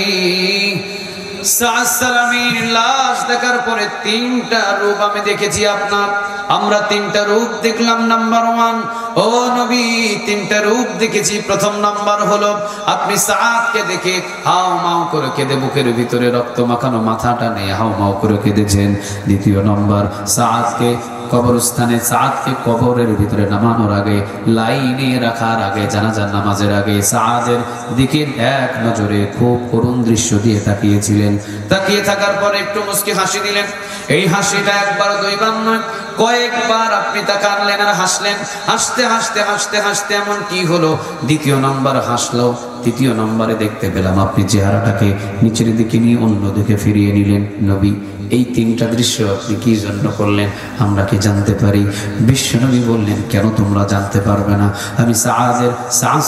সাদ সালামীর লাশ দেখার পরে তিনটা রূপ আমি দেখেছি আপনার। আমরা তিনটা রূপ দেখলাম। নাম্বার 1, ও নবী, তিনটা রূপ দেখেছি। প্রথম নাম্বার হলো আপনি সাআদকে দেখে হাও মাও করে কেঁদে বুকের ভিতরে রক্ত মাখানো মাথাটা নিয়ে হাও মাও করে কেঁদেছেন। দ্বিতীয় নম্বর, সাআদকে কবরস্থানে, সাআদকে কবরের ভিতরে নামানোর আগে, লাইনে রাখার আগে, জানাজার নামাজের আগে সাআদের দিকে এক নজরে খুব করুণ দৃশ্য দিয়ে তাকিয়েছিলেন। তাকিয়ে থাকার পরে একটু মুস্কি হাসি দিলেন। এই হাসিটা একবার দুইবার নয়, কয়েকবার আপনি তাকালেন আর হাসলেন। হাসতে হাসতে হাসতে হাসতে এমন কি হলো, দ্বিতীয় নম্বর হাসলো। তৃতীয় নম্বরে দেখতে পেলাম আপনি চেহারাটাকে নিচের দিকে নিয়ে অন্য দিকে ফিরিয়ে নিলেন। নবী, এই তিনটা দৃশ্য আপনি কি জন্য করলেন, আমরা কি জানতে পারি? বিশ্বনবী বললেন, কেন তোমরা জানতে পারবে না? আমি সাআদ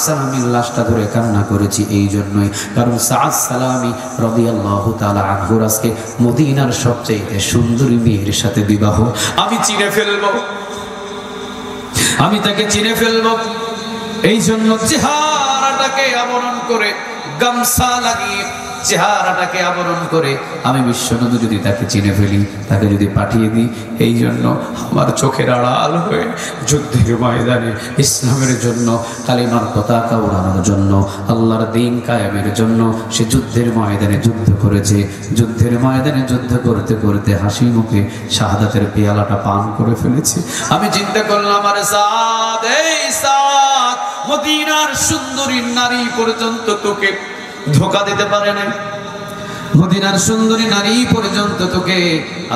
সালামীর লাশটা ধরে কান্না করেছি এই জন্যই, কারণ সাআদ সালামী রাদিয়াল্লাহু তাআলা আনহুর আজকে মদিনার সবচেয়ে সুন্দরী মেয়ের সাথে বিবাহ। আমি চিনে ফেলবো, আমি তাকে চিনে ফেলবো। এই জন্য চেহারাটাকে আবরণ করে, গামছা লাগিয়ে চেহারাটাকে আবরণ করে আমি বিশ্বনবী যদি তাকে চিনে ফেলি, তাকে যদি পাঠিয়ে দিই, এই জন্য আমার চোখের আড়াল হয়ে যুদ্ধের ময়দানে ইসলামের জন্য, কালিমার পতাকা ওড়ানোর জন্য, আল্লাহর দ্বীন কায়েমের জন্য সে যুদ্ধের ময়দানে যুদ্ধ করেছে। যুদ্ধের ময়দানে যুদ্ধ করতে করতে হাসি মুখে শাহাদাতের পেয়ালাটা পান করে ফেলেছে। আমি চিন্তা করলাম, আরে সাদ, এই সাদ, মদিনার সুন্দরী নারী পর্যন্ত তোকে ধোঁকা দিতে পারে নাই, মদিনার সুন্দরী নারী পর্যন্ত তোকে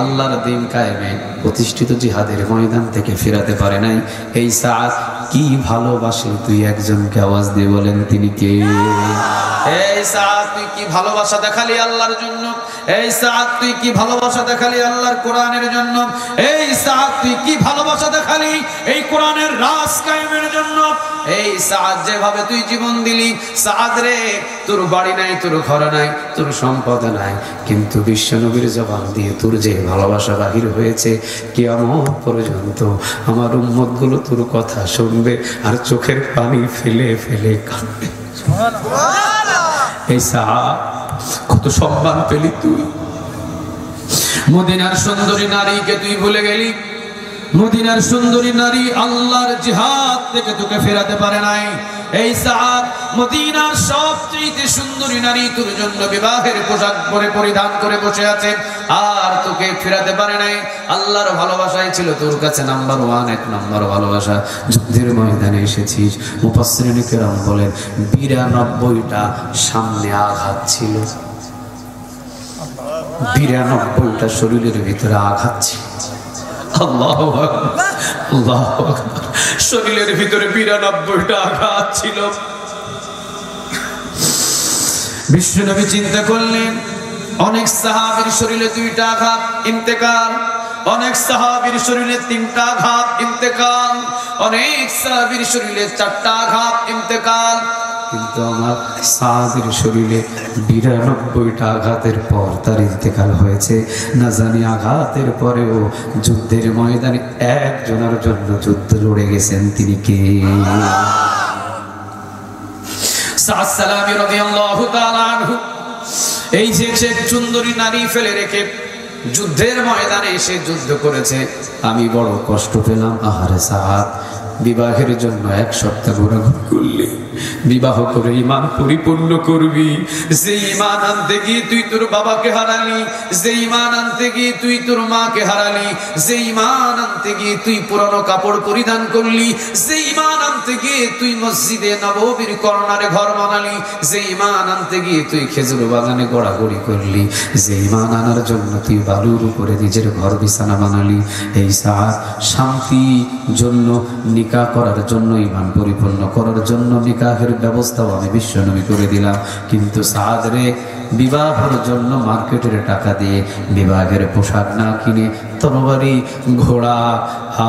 আল্লাহর দ্বীন কায়েমে প্রতিষ্ঠিত জিহাদের ময়দান থেকে ফেরাতে পারে নাই। এই সাআদ কি ভালোবাসে তুই একজনকে, আওয়াজ দিয়ে বলেন তিনি কে? এই সাআদ, তুই কি ভালোবাসা দেখালি আল্লাহর জন্য? এই সাআদ, তুই কি ভালোবাসা দেখালি আল্লাহর কোরআনের জন্য? এই সাআদ, তুই কি ভালোবাসা দেখালি এই কোরআনের রাজ কায়েমের জন্য? এই সাআদ, যেভাবে তুই জীবন দিলি, সাআদ রে, তোর বাড়ি নাই, তোর ঘর নাই, তোর সম্পদ নাই, কিন্তু বিশ্বনবীর জবান দিয়ে তোর যে ভালোবাসা বাহির হয়েছে, কিয়ামত পর্যন্ত আমার উম্মতগুলো তোর কথা শুনবে আর চোখের পানি ফেলে ফেলে কাঁদবে। এই সাআদ, কত সম্মান পেলি তুই। মদিনার সুন্দরী নারীকে তুই ভুলে গেলি। মদিনার সুন্দরী নারী আল্লাহর জিহাদ থেকে তোকে ফেরাতে পারে নাই। এই সাআদ, মদিনার সবচেয়ে সুন্দরী নারী তোর জন্য বিবাহের পোশাক পরে পরিধান করে বসে আছে, আর তোকে ফেরাতে পারে নাই। আল্লাহর ভালোবাসাই ছিল তোর কাছে নাম্বার ওয়ান, এক নম্বর ভালোবাসা। যুদ্ধের ময়দানে এসেছিস, মুফাসসিরিন কেরাম বলেন 92টা সামনে আঘাত ছিল, 92টা শরীরের ভিতরে আঘাত ছিল। আল্লাহু আকবার, আল্লাহু আকবার। শরীরের ভিতরে 92টা আঘাত ছিল। বিশ্বনবী চিন্তা করলেন, অনেক সাহাবীর শরীরে 2টা আঘাত, ইন্তেকাল। অনেক সাহাবীর শরীরে 3টা আঘাত, ইন্তেকাল। অনেক সাহাবীর শরীরে 4টা আঘাত, ইন্তেকাল। কিন্তু আমার সাআদের শরীরে 92টা আঘাতের পর তার ইন্তেকাল হয়েছে। না জানি আঘাতের পরেও যুদ্ধের ময়দানে একজনের জন্য যুদ্ধ লড়ে গেছেন, তিনি কে? সাআদ সালামী রাদিয়াল্লাহু তাআলা আনহু। এই যে সুন্দরী নারী ফেলে রেখে যুদ্ধের ময়দানে এসে যুদ্ধ করেছে, আমি বড় কষ্ট পেলাম। আহারে সাআদ, বিবাহের জন্য 1 সপ্তাহ ঘোরাঘুরি করলি, বিবাহ করে ঈমান পরিপূর্ণ করবি। যে ঈমান আনতে গিয়ে তুই তোর বাবাকে হারালি, যে ঈমান আনতে গিয়ে তুই তোর মাকে হারালি, যে ঈমান আনতে গিয়ে তুই পুরানো কাপড় পরিধান করলি, যে ঈমান আনতে গিয়ে তুই মসজিদে নববীর কর্নারে ঘর বানালি, যে ঈমান আনতে গিয়ে তুই খেজুর বাগানে গড়াগড়ি করলি, যে ঈমান আনার জন্য তুই বালুর উপরে নিজের ঘর বিছানা বানালি। এই সাআদ, শান্তির জন্য, নিকাহ করার জন্য, ঈমান পরিপূর্ণ করার জন্য নিকাহের ব্যবস্থাও আমি বিশ্বনবী করে দিলাম। কিন্তু সাআদ রে, বিবাহের জন্য মার্কেটের টাকা দিয়ে বিবাহের পোশাক না কিনে তরবারি, ঘোড়া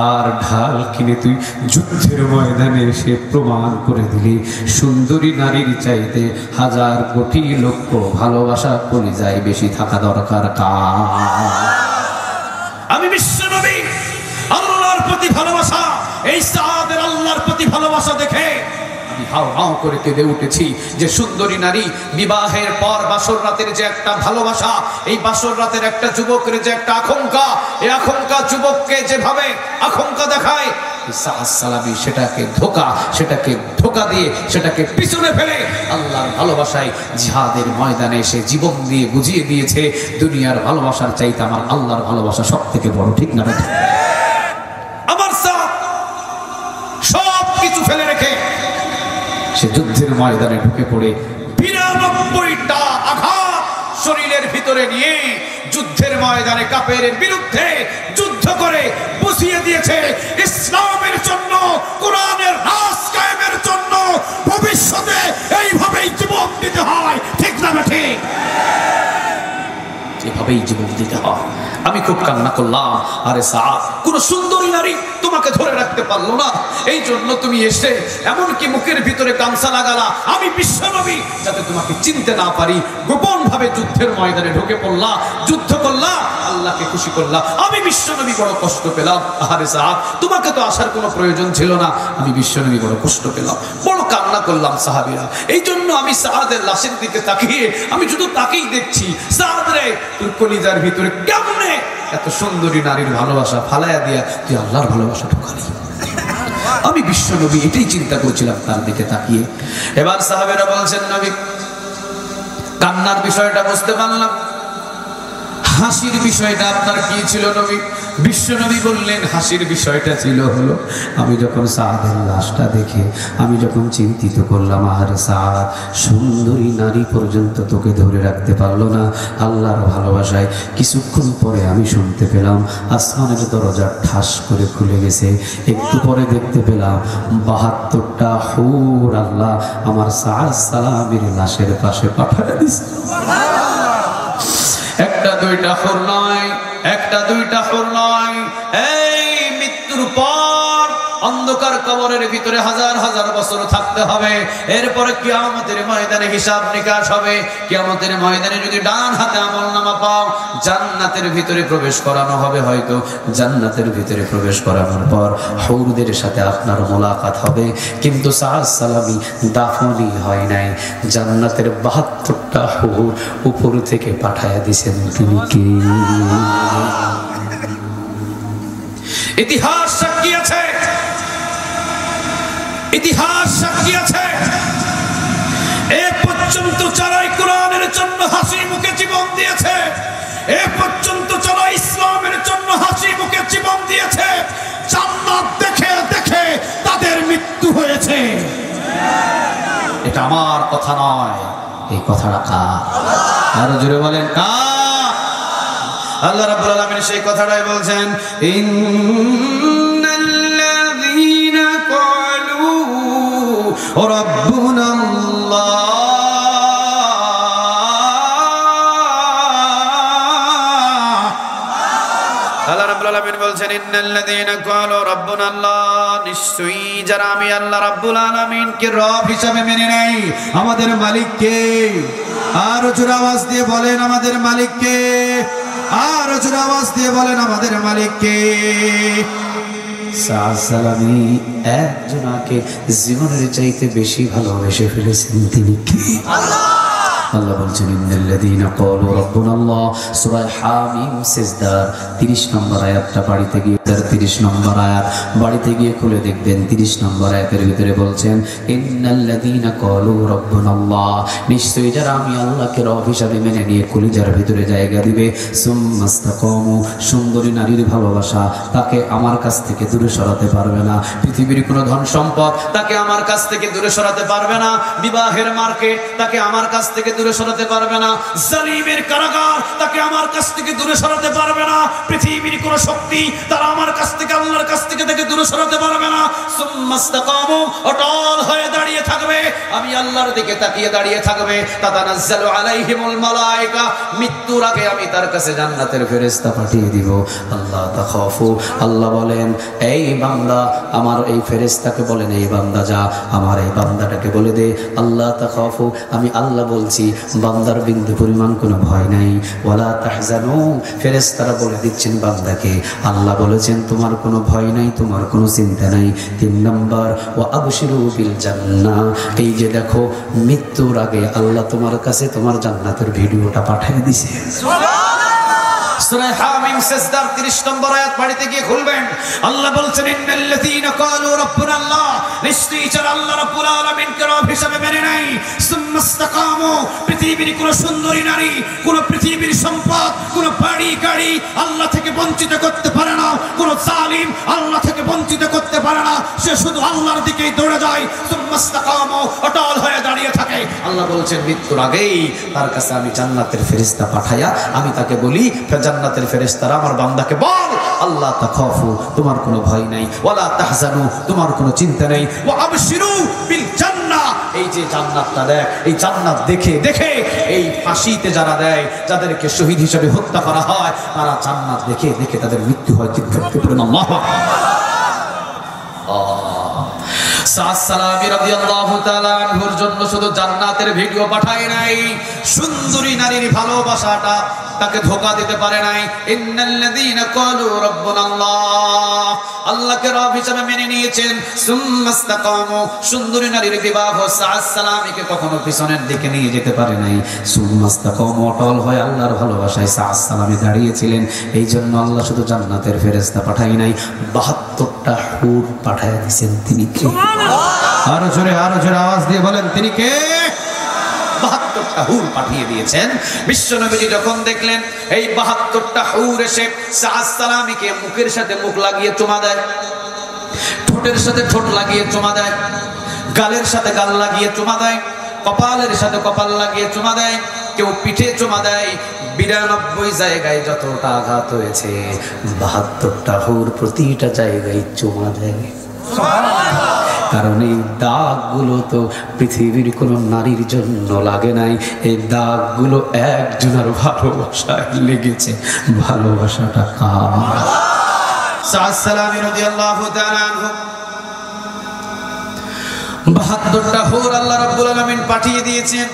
আর ঢাল কিনে তুই যুদ্ধের ময়দানে এসে প্রমাণ করে দিলি সুন্দরী নারীর চাইতে 1000 কোটি লক্ষ ভালোবাসা কলিজায় বেশি থাকা দরকার কার? আমি বিশ্বনবী আল্লাহর প্রতি ভালোবাসা, এই সাআদের আল্লাহর প্রতি ভালোবাসা দেখে আমি হাও হাও করে কেঁদে উঠেছি। যে সুন্দরী নারী বিবাহের পর বাসর রাতের যে একটা ভালোবাসা, এই বাসর রাতের একটা যুবকের যে একটা আকাঙ্ক্ষা, এই আকাঙ্ক্ষা যুবককে যেভাবে আকাঙ্ক্ষা দেখায়, সালামি সেটাকে ধোকা দিয়ে সেটাকে পিছনে ফেলে আল্লাহর ভালোবাসায় জিহাদের ময়দানে এসে জীবন দিয়ে বুঝিয়ে দিয়েছে দুনিয়ার ভালোবাসার চাইতে আমার আল্লাহর ভালোবাসা সব থেকে বড়। ঠিক না? আমার সব কিছু ফেলে রেখে সে যুদ্ধের ময়দানে ঢুকে পড়ে ৯২টা আঘাত শরীরের ভিতরে নিয়ে যুদ্ধের ময়দানে কাফেরের বিরুদ্ধে যুদ্ধ করে বুঝিয়ে দিয়েছে ইসলামের জন্য, কোরআনের রাজ কায়েমের জন্য ভবিষ্যতে এইভাবেই জীবন দিতে হয়। ঠিক না ঠিক? এভাবেই জীবন দিতে হয়। আমি খুব কান্না করলাম, আরে সাদ, কোন সুন্দরী নারী তোমাকে ধরে রাখতে পারলো না, এই জন্য তুমি এসে এমনকি মুখের ভিতরে গামছা লাগালা, আমি বিশ্বনবী যাতে তোমাকে চিনতে না পারি গোপন ভাবে যুদ্ধের ময়দানে ঢুকে পড়লা, যুদ্ধ করলা, আল্লাহকে খুশি করলা, আমি বিশ্বনবী বড় কষ্ট পেলাম। আরে সাদ, তোমাকে তো আসার কোনো প্রয়োজন ছিল না, আমি বিশ্বনবী বড় কষ্ট পেলাম, বড় কান্না করলাম সাহাবীরা। এই জন্য আমি সাদের লাশের দিকে তাকিয়ে আমি শুধু তাকেই দেখছি, সাদ রে তোর কলিজার ভিতরে কেমনে এত সুন্দরী নারীর ভালোবাসা ফালাইয়া দিয়া তুই আল্লাহর ভালোবাসা ঢুকালি। আমি বিশ্বনবী এটাই চিন্তা করছিলাম তার দিকে তাকিয়ে। এবার সাহাবেরা বলছেন, নবী কান্নার বিষয়টা বুঝতে পারলাম, হাসির বিষয়টা আপনার কি ছিল নবী? বিশ্বনবী বললেন হাসির বিষয়টা ছিল হলো আমি যখন সাদের লাশটা দেখে আমি যখন চিন্তিত করলাম, আরে সাদ, সুন্দরী নারী পর্যন্ত তোকে ধরে রাখতে পারলো না আল্লাহর ভালোবাসায়। কিছুক্ষণ পরে আমি শুনতে পেলাম আসমানের দরজা ঠাস করে খুলে গেছে, একটু পরে দেখতে পেলাম ৭২টা হুর আল্লাহ আমার সাদ সালামের লাশের পাশে পাঠিয়ে দিছে। একটা দুইটা হুর নয়, একটা দুইটা হুর নয়, এই মৃত্যুর পর অন্ধকার কবরের ভিতরে হাজার হাজার বছর থাকতে হবে, এরপরে কিয়ামতের ময়দানে হিসাব নিকাশ হবে। কিয়ামতের ময়দানে যদি ডান হাতে আমলনামা পাও, জান্নাতের ভিতরে প্রবেশ করানো হবে। হয়তো জান্নাতের ভিতরে প্রবেশ করানোর পর হুরদের সাথে আপনার মোলাকাত হবে, কিন্তু সাদ সালামি দাফনই হয় নাই। জান্নাতের ৭২টা হুর উপর থেকে পাঠায়া দিয়েছেন তিনি কে? ইতিহাস সাক্ষী আছে, ইতিহাস সাক্ষী আছে, এ পর্যন্ত যারাই কোরআনের জন্য হাসি মুখে জীবন দিয়েছে, এ পর্যন্ত যারা ইসলামের জন্য হাসি মুখে জীবন দিয়েছে, জান্নাত দেখে দেখে তাদের মৃত্যু হয়েছে। এটা আমার কথা নয়, এই কথাটা কার? আরো জোরে বলেন কার? আল্লাহ রাব্বুল আলামিন সেই কথাটাই বলছেন, ইন্নাল্লাযীনা ক্বালু রাব্বুনাল্লাহ, আল্লাহ রাব্বুল আলামিন বলছেন, ইন্নাল্লাযীনা ক্বালু রাব্বুনাল্লাহ, নিশ্চয়ই যারা আমি আল্লাহ রাব্বুল আলামিনকে রব হিসাবে মেনে নেয়, আমাদের মালিক কে? আর জোরে আওয়াজ দিয়ে বলেন আমাদের মালিক কে? আর জোরে আওয়াজ দিয়ে বলেন আমাদের মালিক কে? সাদ সালামি একজনকে জীবনের চাইতে বেশি ভালোবেসে ফেলেছেন, তিনি কে? আল্লাহ। আল্লাহ বলছেন, ইন্নাল্লাযীনা ক্বালু রাব্বুনাল্লাহ, সূরা হামিম সিজদার 30 নম্বর আয়াতটা বাড়িতে গিয়ে 30 নম্বর আয়াত বাড়িতে গিয়ে খুলে দেখবেন। 30 নম্বর আয়াতের ভিতরে বলছেন, ইন্নাল্লাযীনা ক্বালু রাব্বুনাল্লাহ, নিশ্চয়ই যারা আমি আল্লাহকে রব হিসাবে মেনে নিয়ে কলিজার ভিতরে জায়গা দিবে, সুম্মাস্তাকামু, সুন্দরী নারীর ভালোবাসা তাকে আমার কাছ থেকে দূরে সরাতে পারবে না। পৃথিবীর কোনো ধন সম্পদ তাকে আমার কাছ থেকে দূরে সরাতে পারবে না। বিবাহের মার্কেট তাকে আমার কাছ থেকে দূরে সরাতে পারবে না। জালিমের কারাগার তাকে আমার কাছ থেকে দূরে সরাতে পারবে না। পৃথিবীর কোনো শক্তি তারা আমার কাছ থেকে আল্লাহর কাছ থেকে দূরে সরাতে পারবে না। সুম্মাস্তাকামু, অটল হয়ে দাঁড়িয়ে থাকবে, আমি আল্লাহর দিকে তাকিয়ে দাঁড়িয়ে থাকবে। তাতানাজ্জালু আলাইহিমুল মালায়েকা, মৃত্যুর আগে আমি তার কাছে জান্নাতের ফেরেশতা পাঠিয়ে দিব। আল্লাহ তাখাফু, আল্লাহ বলেন, এই বান্দা, আমার এই ফেরেশতাকে বলেন, এই বান্দা যা আমার এই বান্দাটাকে বলে দে, আল্লাহ তাখাফু, আমি আল্লাহ বলছি বান্দার বিন্দু পরিমাণ কোনো ভয় নাই। ওয়ালা তাহজানু, ফেরেশতারা বলে দিচ্ছেন বান্দাকে, আল্লাহ বলেছেন তোমার কোনো ভয় নাই, তোমার কোনো চিন্তা নাই। 3 নম্বর, ওয়া আবশিরু বিল জান্নাহ, এই যে দেখো মৃত্যুর আগে আল্লাহ তোমার কাছে তোমার জান্নাতের ভিডিওটা পাঠিয়ে দিয়েছে। সূরা হামিম সিজদার 30 নম্বর আয়াত বাড়িতে গিয়ে খুলবেন। আল্লাহ বলছেন ইন্নাল্লাযীনা ক্বালু রাব্বুনা আল্লাহ, নিশ্চয়ই যারা আল্লাহ রাব্বুল আলামিনকে রব হিসেবে মেনে নেয়, সুম্মাস্তাকামু, পৃথিবীর কোন সুন্দরী নারী, কোন পৃথিবীর সম্পদ, কোন বাড়ি গাড়ি আল্লাহ থেকে বঞ্চিত করতে পারে না, কোন জালিম আল্লাহ থেকে বঞ্চিত করতে পারে না, সে শুধু আল্লাহর দিকেই দৌড়ে যায়, সুম্মাস্তাকামু, অটল হয়ে দাঁড়িয়ে থাকে। আল্লাহ বলছেন মৃত্যুর আগেই তার কাছে আমি জান্নাতের ফেরেশতা পাঠাইয়া আমি তাকে বলি, জান্নাতের ফেরেশতারা আমার বান্দাকে বল, আল্লাহ তাখাফু, তোমার কোনো ভয় নাই, ওয়ালা তাহজানু, তোমার কোনো চিন্তা নেই, ওয়া আবশিরু বিল জান্নাহ, এই যে জান্নাতটা দেখ, এই জান্নাত দেখে দেখে এই ফাঁসিতে যারা দেয়, যাদেরকে শহীদ হিসেবে হত্যা করা হয়, তারা জান্নাত দেখে দেখে তাদের মৃত্যু হয়। চিৎকার করে আল্লাহু সাদ সালামি রাদিয়াল্লাহু তাআলা আনহুর জন্য শুধু জান্নাতের ভিডিও পাঠায় নাই, সুন্দরী নারীর ভালোবাসাটা তাকে ধোঁকা দিতে পারে নাই। ইন্নাল্লাযীনা ক্বালু রাব্বুনাল্লাহ, আল্লাহকে রব হিসেবে মেনে নিয়েছেন, সুম্মাস্তাকামু, সুন্দরী নারীর বিবাহ সাদ সালামিকে কখনো পিছনের দিকে নিয়ে যেতে পারে নাই। সুম্মাস্তাকামু, অটল হয়ে আল্লাহর ভালোবাসায় সাদ সালামি দাঁড়িয়েছিলেন। এই জন্য আল্লাহ শুধু জান্নাতের ফেরেশতা পাঠায় নাই, 72টা হুর পাঠায় দিয়েছেন। তিনি কে? আরো জোরে আওয়াজ দিয়ে বলেন, তিনি কে? 72টা হুর পাঠিয়ে দিয়েছেন। বিশ্বনবীজি যখন দেখলেন এই 72টা হুর এসে সাদ সালামিকে মুখের সাথে মুখ লাগিয়ে চুমা দেয়, ঠোঁটের সাথে ঠোঁট লাগিয়ে চুমা দেয়, গালের সাথে গাল লাগিয়ে চুমা দেয়, কপালের সাথে কপাল লাগিয়ে চুমা দেয়, কেউ পিঠে চুমা দেয়, 92 জায়গায় যতটা আঘাত হয়েছে 72টা হুর প্রতিটা জায়গায় চুমা দেয়। কারণ এই দাগগুলো তো পৃথিবীর কোন নারীর জন্য লাগে নাই, এই দাগগুলো একজনের ভালোবাসায় লেগেছে। ভালোবাসাটা কার? সাদ সালামি রাদিয়াল্লাহু তাআলা আনহু 72টা হুর আল্লাহ রাব্বুল আলামিন পাঠিয়ে দিয়েছেন।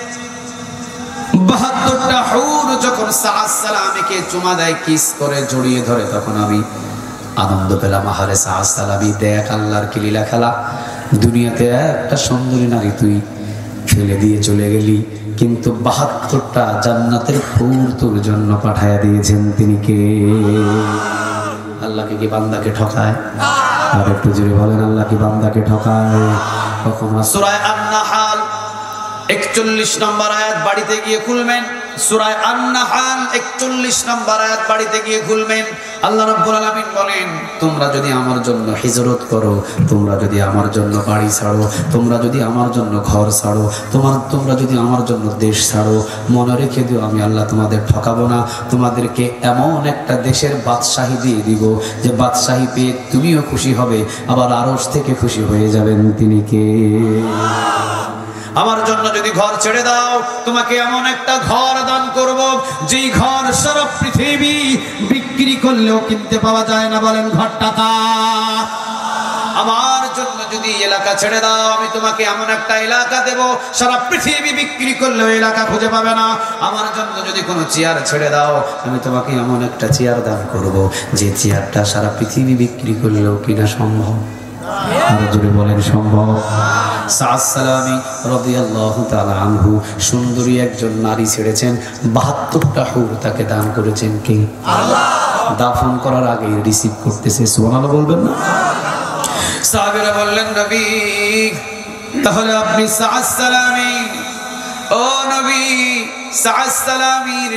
72টা হুর যখন সাদ সালামিকে চুমা দেয়, কিস করে জড়িয়ে ধরে, তখন আমি আনন্দ পেলাম। আহারে সাদ সালামি, দেখ আল্লাহর কি লীলা খেলা, দুনিয়াতে একটা সুন্দরী নারী তুই ফেলে দিয়ে চলে গেলি, কিন্তু 72টা জান্নাতের হুর তোর জন্য পাঠায়া দিয়েছেন। তিনি কে? আল্লাহকে কি বান্দাকে ঠকায়? আর একটু জোরে বলেন, আল্লাহ কি বান্দাকে ঠকায়? কখনো? সূরা আন-নাহাল 41 নম্বর আয়াত বাড়িতে গিয়ে খুলবেন। সূরা আন-নাহাল 41 নম্বর আয়াত বাড়িতে গিয়ে খুলবেন। আল্লাহ রাব্বুল আলামিন বলেন, তোমরা যদি আমার জন্য হিজরত করো, তোমরা যদি আমার জন্য বাড়ি ছাড়ো, তোমরা যদি আমার জন্য ঘর ছাড়ো, তোমরা যদি আমার জন্য দেশ ছাড়ো, মনে রেখে দিও আমি আল্লাহ তোমাদের ঠকাবো না। তোমাদেরকে এমন একটা দেশের বাদশাহী দিয়ে দিব যে বাদশাহী পেয়ে তুমিও খুশি হবে, আবার আরশ থেকে খুশি হয়ে যাবেন। তিনি কে? আমার জন্য যদি ঘর ছেড়ে দাও, তোমাকে এমন একটা ঘর দান করব যেই ঘর সারা পৃথিবী বিক্রি করলেও কিনতে পাওয়া যায় না। বলেন, ঘরটা কার? আমার জন্য যদি এলাকা ছেড়ে দাও, আমি তোমাকে এমন একটা এলাকা দেব সারা পৃথিবী বিক্রি করলেও এলাকা খুঁজে পাবে না। আমার জন্য যদি কোনো চেয়ার ছেড়ে দাও, আমি তোমাকে এমন একটা চেয়ার দান করব যে চেয়ারটা সারা পৃথিবী বিক্রি করলেও কিনা সম্ভব। আরো জোরে বলেন, সম্ভব। সাদ সালামি রাদিয়াল্লাহু তাআলা আনহু সুন্দরী একজন নারী ছেড়েছেন, 72টা হুর তাকে দান করেছেন। কে? আল্লাহ। দাফন করার আগে রিসিভ করতেছে, সুবহানাল্লাহ বলবেন না? সাহাবীরা বললেন, নবী তাহলে আপনি সাদ সালামি, ও নবী, সাদ সালামির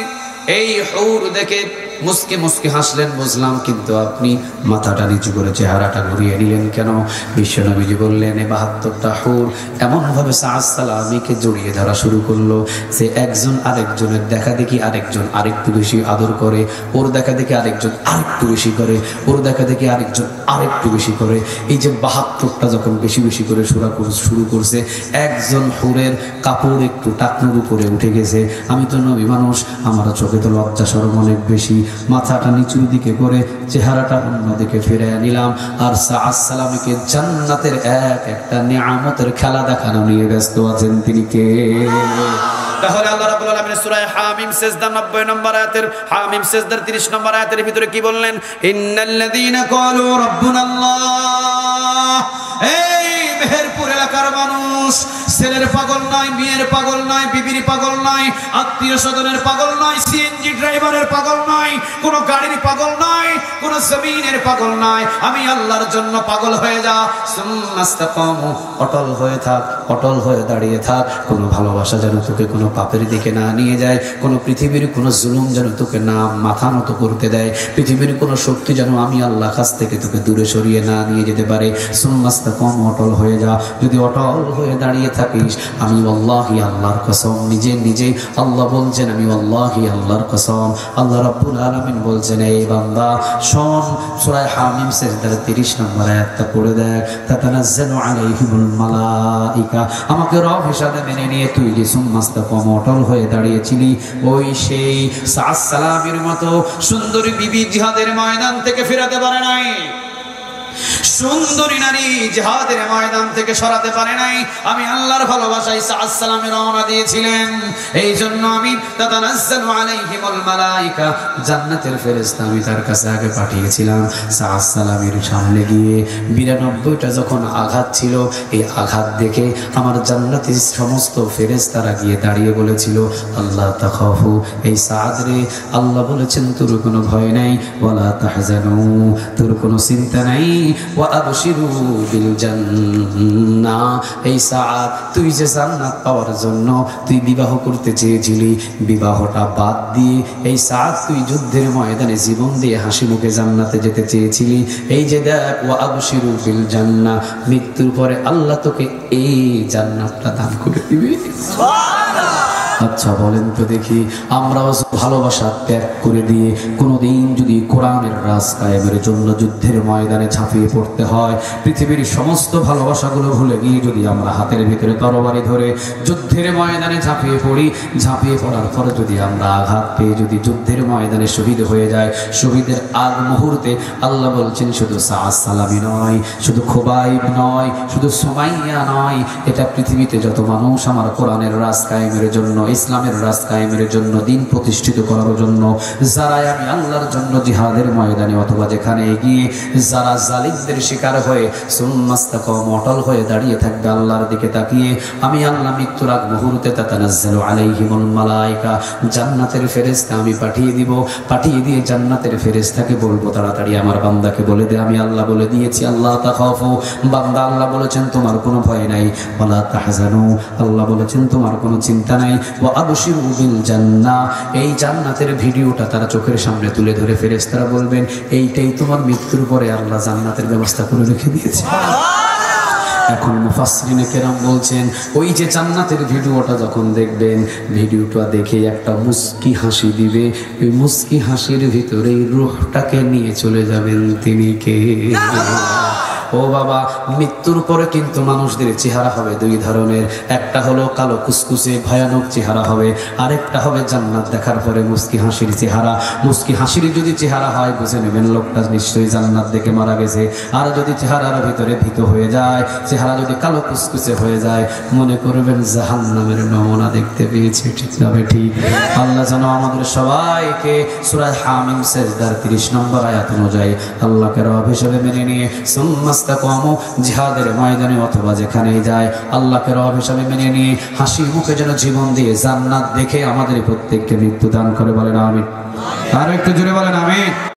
এই হুর দেখে মুস্কি মুস্কি হাসলেন, বুঝলাম, কিন্তু আপনি মাথাটা নিচু করে চেহারাটা ঘুরিয়ে নিলেন কেন? বিশ্বনবীজি বললেন, এই 72টা হুর এমন ভাবে সাদ সালামিকে জড়িয়ে ধরা শুরু করলো যে একজন আরেকজনের দেখা দেখি আরেকজন আরেকটু বেশি আদর করে, ওর দেখা দেখি আরেকজন আরেকটু বেশি করে, ওর দেখা দেখি আরেকজন আরেকটু বেশি করে। এই যে 72টা যখন বেশি বেশি করে শুরু করছে, একজন হুরের কাপড় একটু টাকনুর উপরে উঠে গেছে। আমি তো নবী মানুষ, আমার চোখে তো লজ্জা শরম অনেক বেশি, মাথাটা নিচুর দিকে করে চেহারাটা অন্যদিকে ফিরে নিলাম, আর সাদ সালামিকে জান্নাতের একটা নিয়ামতের খেলা দেখানো নিয়ে ব্যস্ত আছেন। তিনি কে? তাহলে আল্লাহ রাব্বুল আলামিন সূরা হামিম সিজদা 90 নম্বর আয়াতের, হামিম সিজদার 30 নম্বর আয়াতের ভিতরে কি বললেন? ইন্নাল্লাযীনা ক্বালু রাব্বুনাল্লাহ, এই মেহেরপুর এলাকার মানুষ ছেলের পাগল নয়, মেয়ের পাগল নয়, বিবির পাগল নয়, আত্মীয় স্বজনের পাগল নয়, সিএনজি ড্রাইভারের পাগল নয়, কোনো গাড়ির পাগল নয়, কোনো জমিনের পাগল নয়। আমি আল্লাহর জন্য পাগল হয়ে যা। সুম্মাস্তাকামু, অটল হয়ে থাক, অটল হয়ে দাঁড়িয়ে থাক। কোনো ভালোবাসা যেন তোকে কোনো পাপের দিকে না নিয়ে যায়, কোনো পৃথিবীর কোনো জুলুম যেন তোকে না মাথা নত করতে দেয়, পৃথিবীর কোনো শক্তি যেন আমি আল্লাহ কাছ থেকে তোকে দূরে সরিয়ে না নিয়ে যেতে পারে। সুম্মাস্তাকামু, অটল হয়ে যা। যদি অটল হয়ে দাঁড়িয়ে থাকিস, আমি আল্লাহি, আল্লাহর কসম, নিজে নিজে আল্লাহ বলছেন, আমি আল্লাহি, আল্লাহর কসম। আল্লাহ রাব্বুল আলামিন বলছেন, এই বান্দা শোন, সূরা হামিম সিজদার 30 নম্বর আয়াতটা পড়ে দেখ। তাতানাজ্জালু আলাইহিমুল মালাইকা, আমাকে রব হিসাবে মেনে নিয়ে তুই যে সুম্মাস্তাকামু, অটল হয়ে দাঁড়িয়েছিলি, ওই সেই সাআদ সালামের মতো সুন্দরী বিবি জিহাদের ময়দান থেকে ফেরাতে পারে নাই, সুন্দরী নারী জিহাদের ময়দান থেকে সরাতে পারে নাই। আমি আল্লাহর ভালোবাসায় সাআদ সালামে রওনা দিয়েছিলেন। এই জন্য আমি তাতানাজ্জালু আলাইহিমুল মালাইকা, জান্নাতের ফেরেশতা আমি তার কাছে আগে পাঠিয়েছিলাম। সাআদ সালামের সামনে গিয়ে 92টা যখন আঘাত ছিল, এই আঘাত দেখে আমার জান্নাতের সমস্ত ফেরেশতারা গিয়ে দাঁড়িয়ে বলেছিল, আল্লাহ তাখাফু, এই সাআদ রে, আল্লাহ বলেছেন তোর কোনো ভয় নাই, ওয়ালা তাহজানু, তোর কোনো চিন্তা নাই, ওয়া আবশিরু বিল জান্নাহ, এই সাআদ তুই যে জান্নাত পাওয়ার জন্য তুই বিবাহ করতে চেয়েছিলি, বিবাহটা বাদ দিয়ে এই সাআদ তুই যুদ্ধের ময়দানে জীবন দিয়ে হাসি মুখে জান্নাতে যেতে চেয়েছিলি। এই যে দেখ, ওয়া আবশিরু বিল জান্নাহ, মৃত্যুর পরে আল্লাহ তোকে এই জান্নাতটা দান করে দিবে। সুবহানাল্লাহ। আচ্ছা বলেন তো দেখি, আমরাও ভালোবাসা ত্যাগ করে দিয়ে কোনোদিন যদি কোরআনের রাজ কায়েমের জন্য যুদ্ধের ময়দানে ঝাঁপিয়ে পড়তে হয়, পৃথিবীর সমস্ত ভালোবাসাগুলো ভুলে গিয়ে যদি আমরা হাতের ভিতরে তরবারি ধরে যুদ্ধের ময়দানে ঝাঁপিয়ে পড়ি, ঝাঁপিয়ে পড়ার পরে যদি আমরা আঘাত পেয়ে যদি যুদ্ধের ময়দানে শহীদ হয়ে যায়, শহীদের আগ মুহূর্তে আল্লাহ বলছেন শুধু সাআদ সালামি নয়, শুধু খুবাইব নয়, শুধু সুমাইয়া নয়, এটা পৃথিবীতে যত মানুষ আমার কোরআনের রাজ কায়েমের জন্য, ইসলামের রাজ কায়েমের জন্য, দিন প্রতিষ্ঠিত করার জন্য, যারা আমি আল্লাহর জন্য জিহাদের ময়দানে অথবা যেখানে গিয়ে যারা জালিমদের শিকার হয়ে সুম্মাস্তাকামু, অটল হয়ে দাঁড়িয়ে থাকবে আল্লাহর দিকে তাকিয়ে, আমি আল্লাহ মৃত্যুর আগ মুহূর্তে তাতানাজ্জালু আলাইহিমুল মালাইকা, জান্নাতের ফেরেশতা আমি পাঠিয়ে দিব, পাঠিয়ে দিয়ে জান্নাতের ফেরেশতাকে বলবো, তাড়াতাড়ি আমার বান্দাকে বলে দে আমি আল্লাহ বলে দিয়েছি, আল্লাহ তাখাফু, বান্দা আল্লাহ বলেছেন তোমার কোনো ভয় নাই, ওয়ালা তাহজানু, আল্লাহ বলেছেন তোমার কোনো চিন্তা নাই, ওয়া আবশিরু বিল জান্নাহ, এই জান্নাতের ভিডিওটা তারা চোখের সামনে তুলে ধরে ফেরেশতারা বলবেন, এইটাই তোমার মৃত্যুর পরে আল্লাহ জান্নাতের ব্যবস্থা করে রেখে দিয়েছে। এখন মুফাসসিরিনে কেরাম বলছেন, ওই যে জান্নাতের ভিডিওটা যখন দেখবেন, ভিডিওটা দেখে একটা মুস্কি হাসি দিবে, ওই মুস্কি হাসির ভিতরেই রূহটাকে নিয়ে চলে যাবেন তিনি কে। ও বাবা, মৃত্যুর পরে কিন্তু মানুষদের চেহারা হবে দুই ধরনের, একটা হলো কালো কুসকুসে ভয়ানক চেহারা হবে, আরেকটা হবে জান্নাত দেখার পরে মুস্কি হাসির চেহারা। মুস্কি হাসির যদি চেহারা হয় বুঝে নেবেন লোকটা নিশ্চয়ই জান্নাত দেখে মারা গেছে, আর যদি চেহারার ভিতরে ভীত হয়ে যায়, চেহারা যদি কালো কুসকুসে হয়ে যায়, মনে করবেন জাহান্নামের নমুনা দেখতে পেয়েছে। ঠিক না ঠিক? আল্লাহ যেন আমাদের সবাইকে সূরা হামিম সিজদার 30 নম্বর আয়াত অনুযায়ী আল্লাহকে রব হিসেবে মেনে নিয়ে সুম্মাস্তাকামু, জিহাদের ময়দানে অথবা যেখানেই যায় আল্লাহকে রব হিসেবে মেনে নিয়ে হাসি মুখে যেন জীবন দিয়ে জান্নাত দেখে আমাদের প্রত্যেককে মৃত্যু দান করে। বলেন আমিন। আর একটু জোরে বলেন আমিন।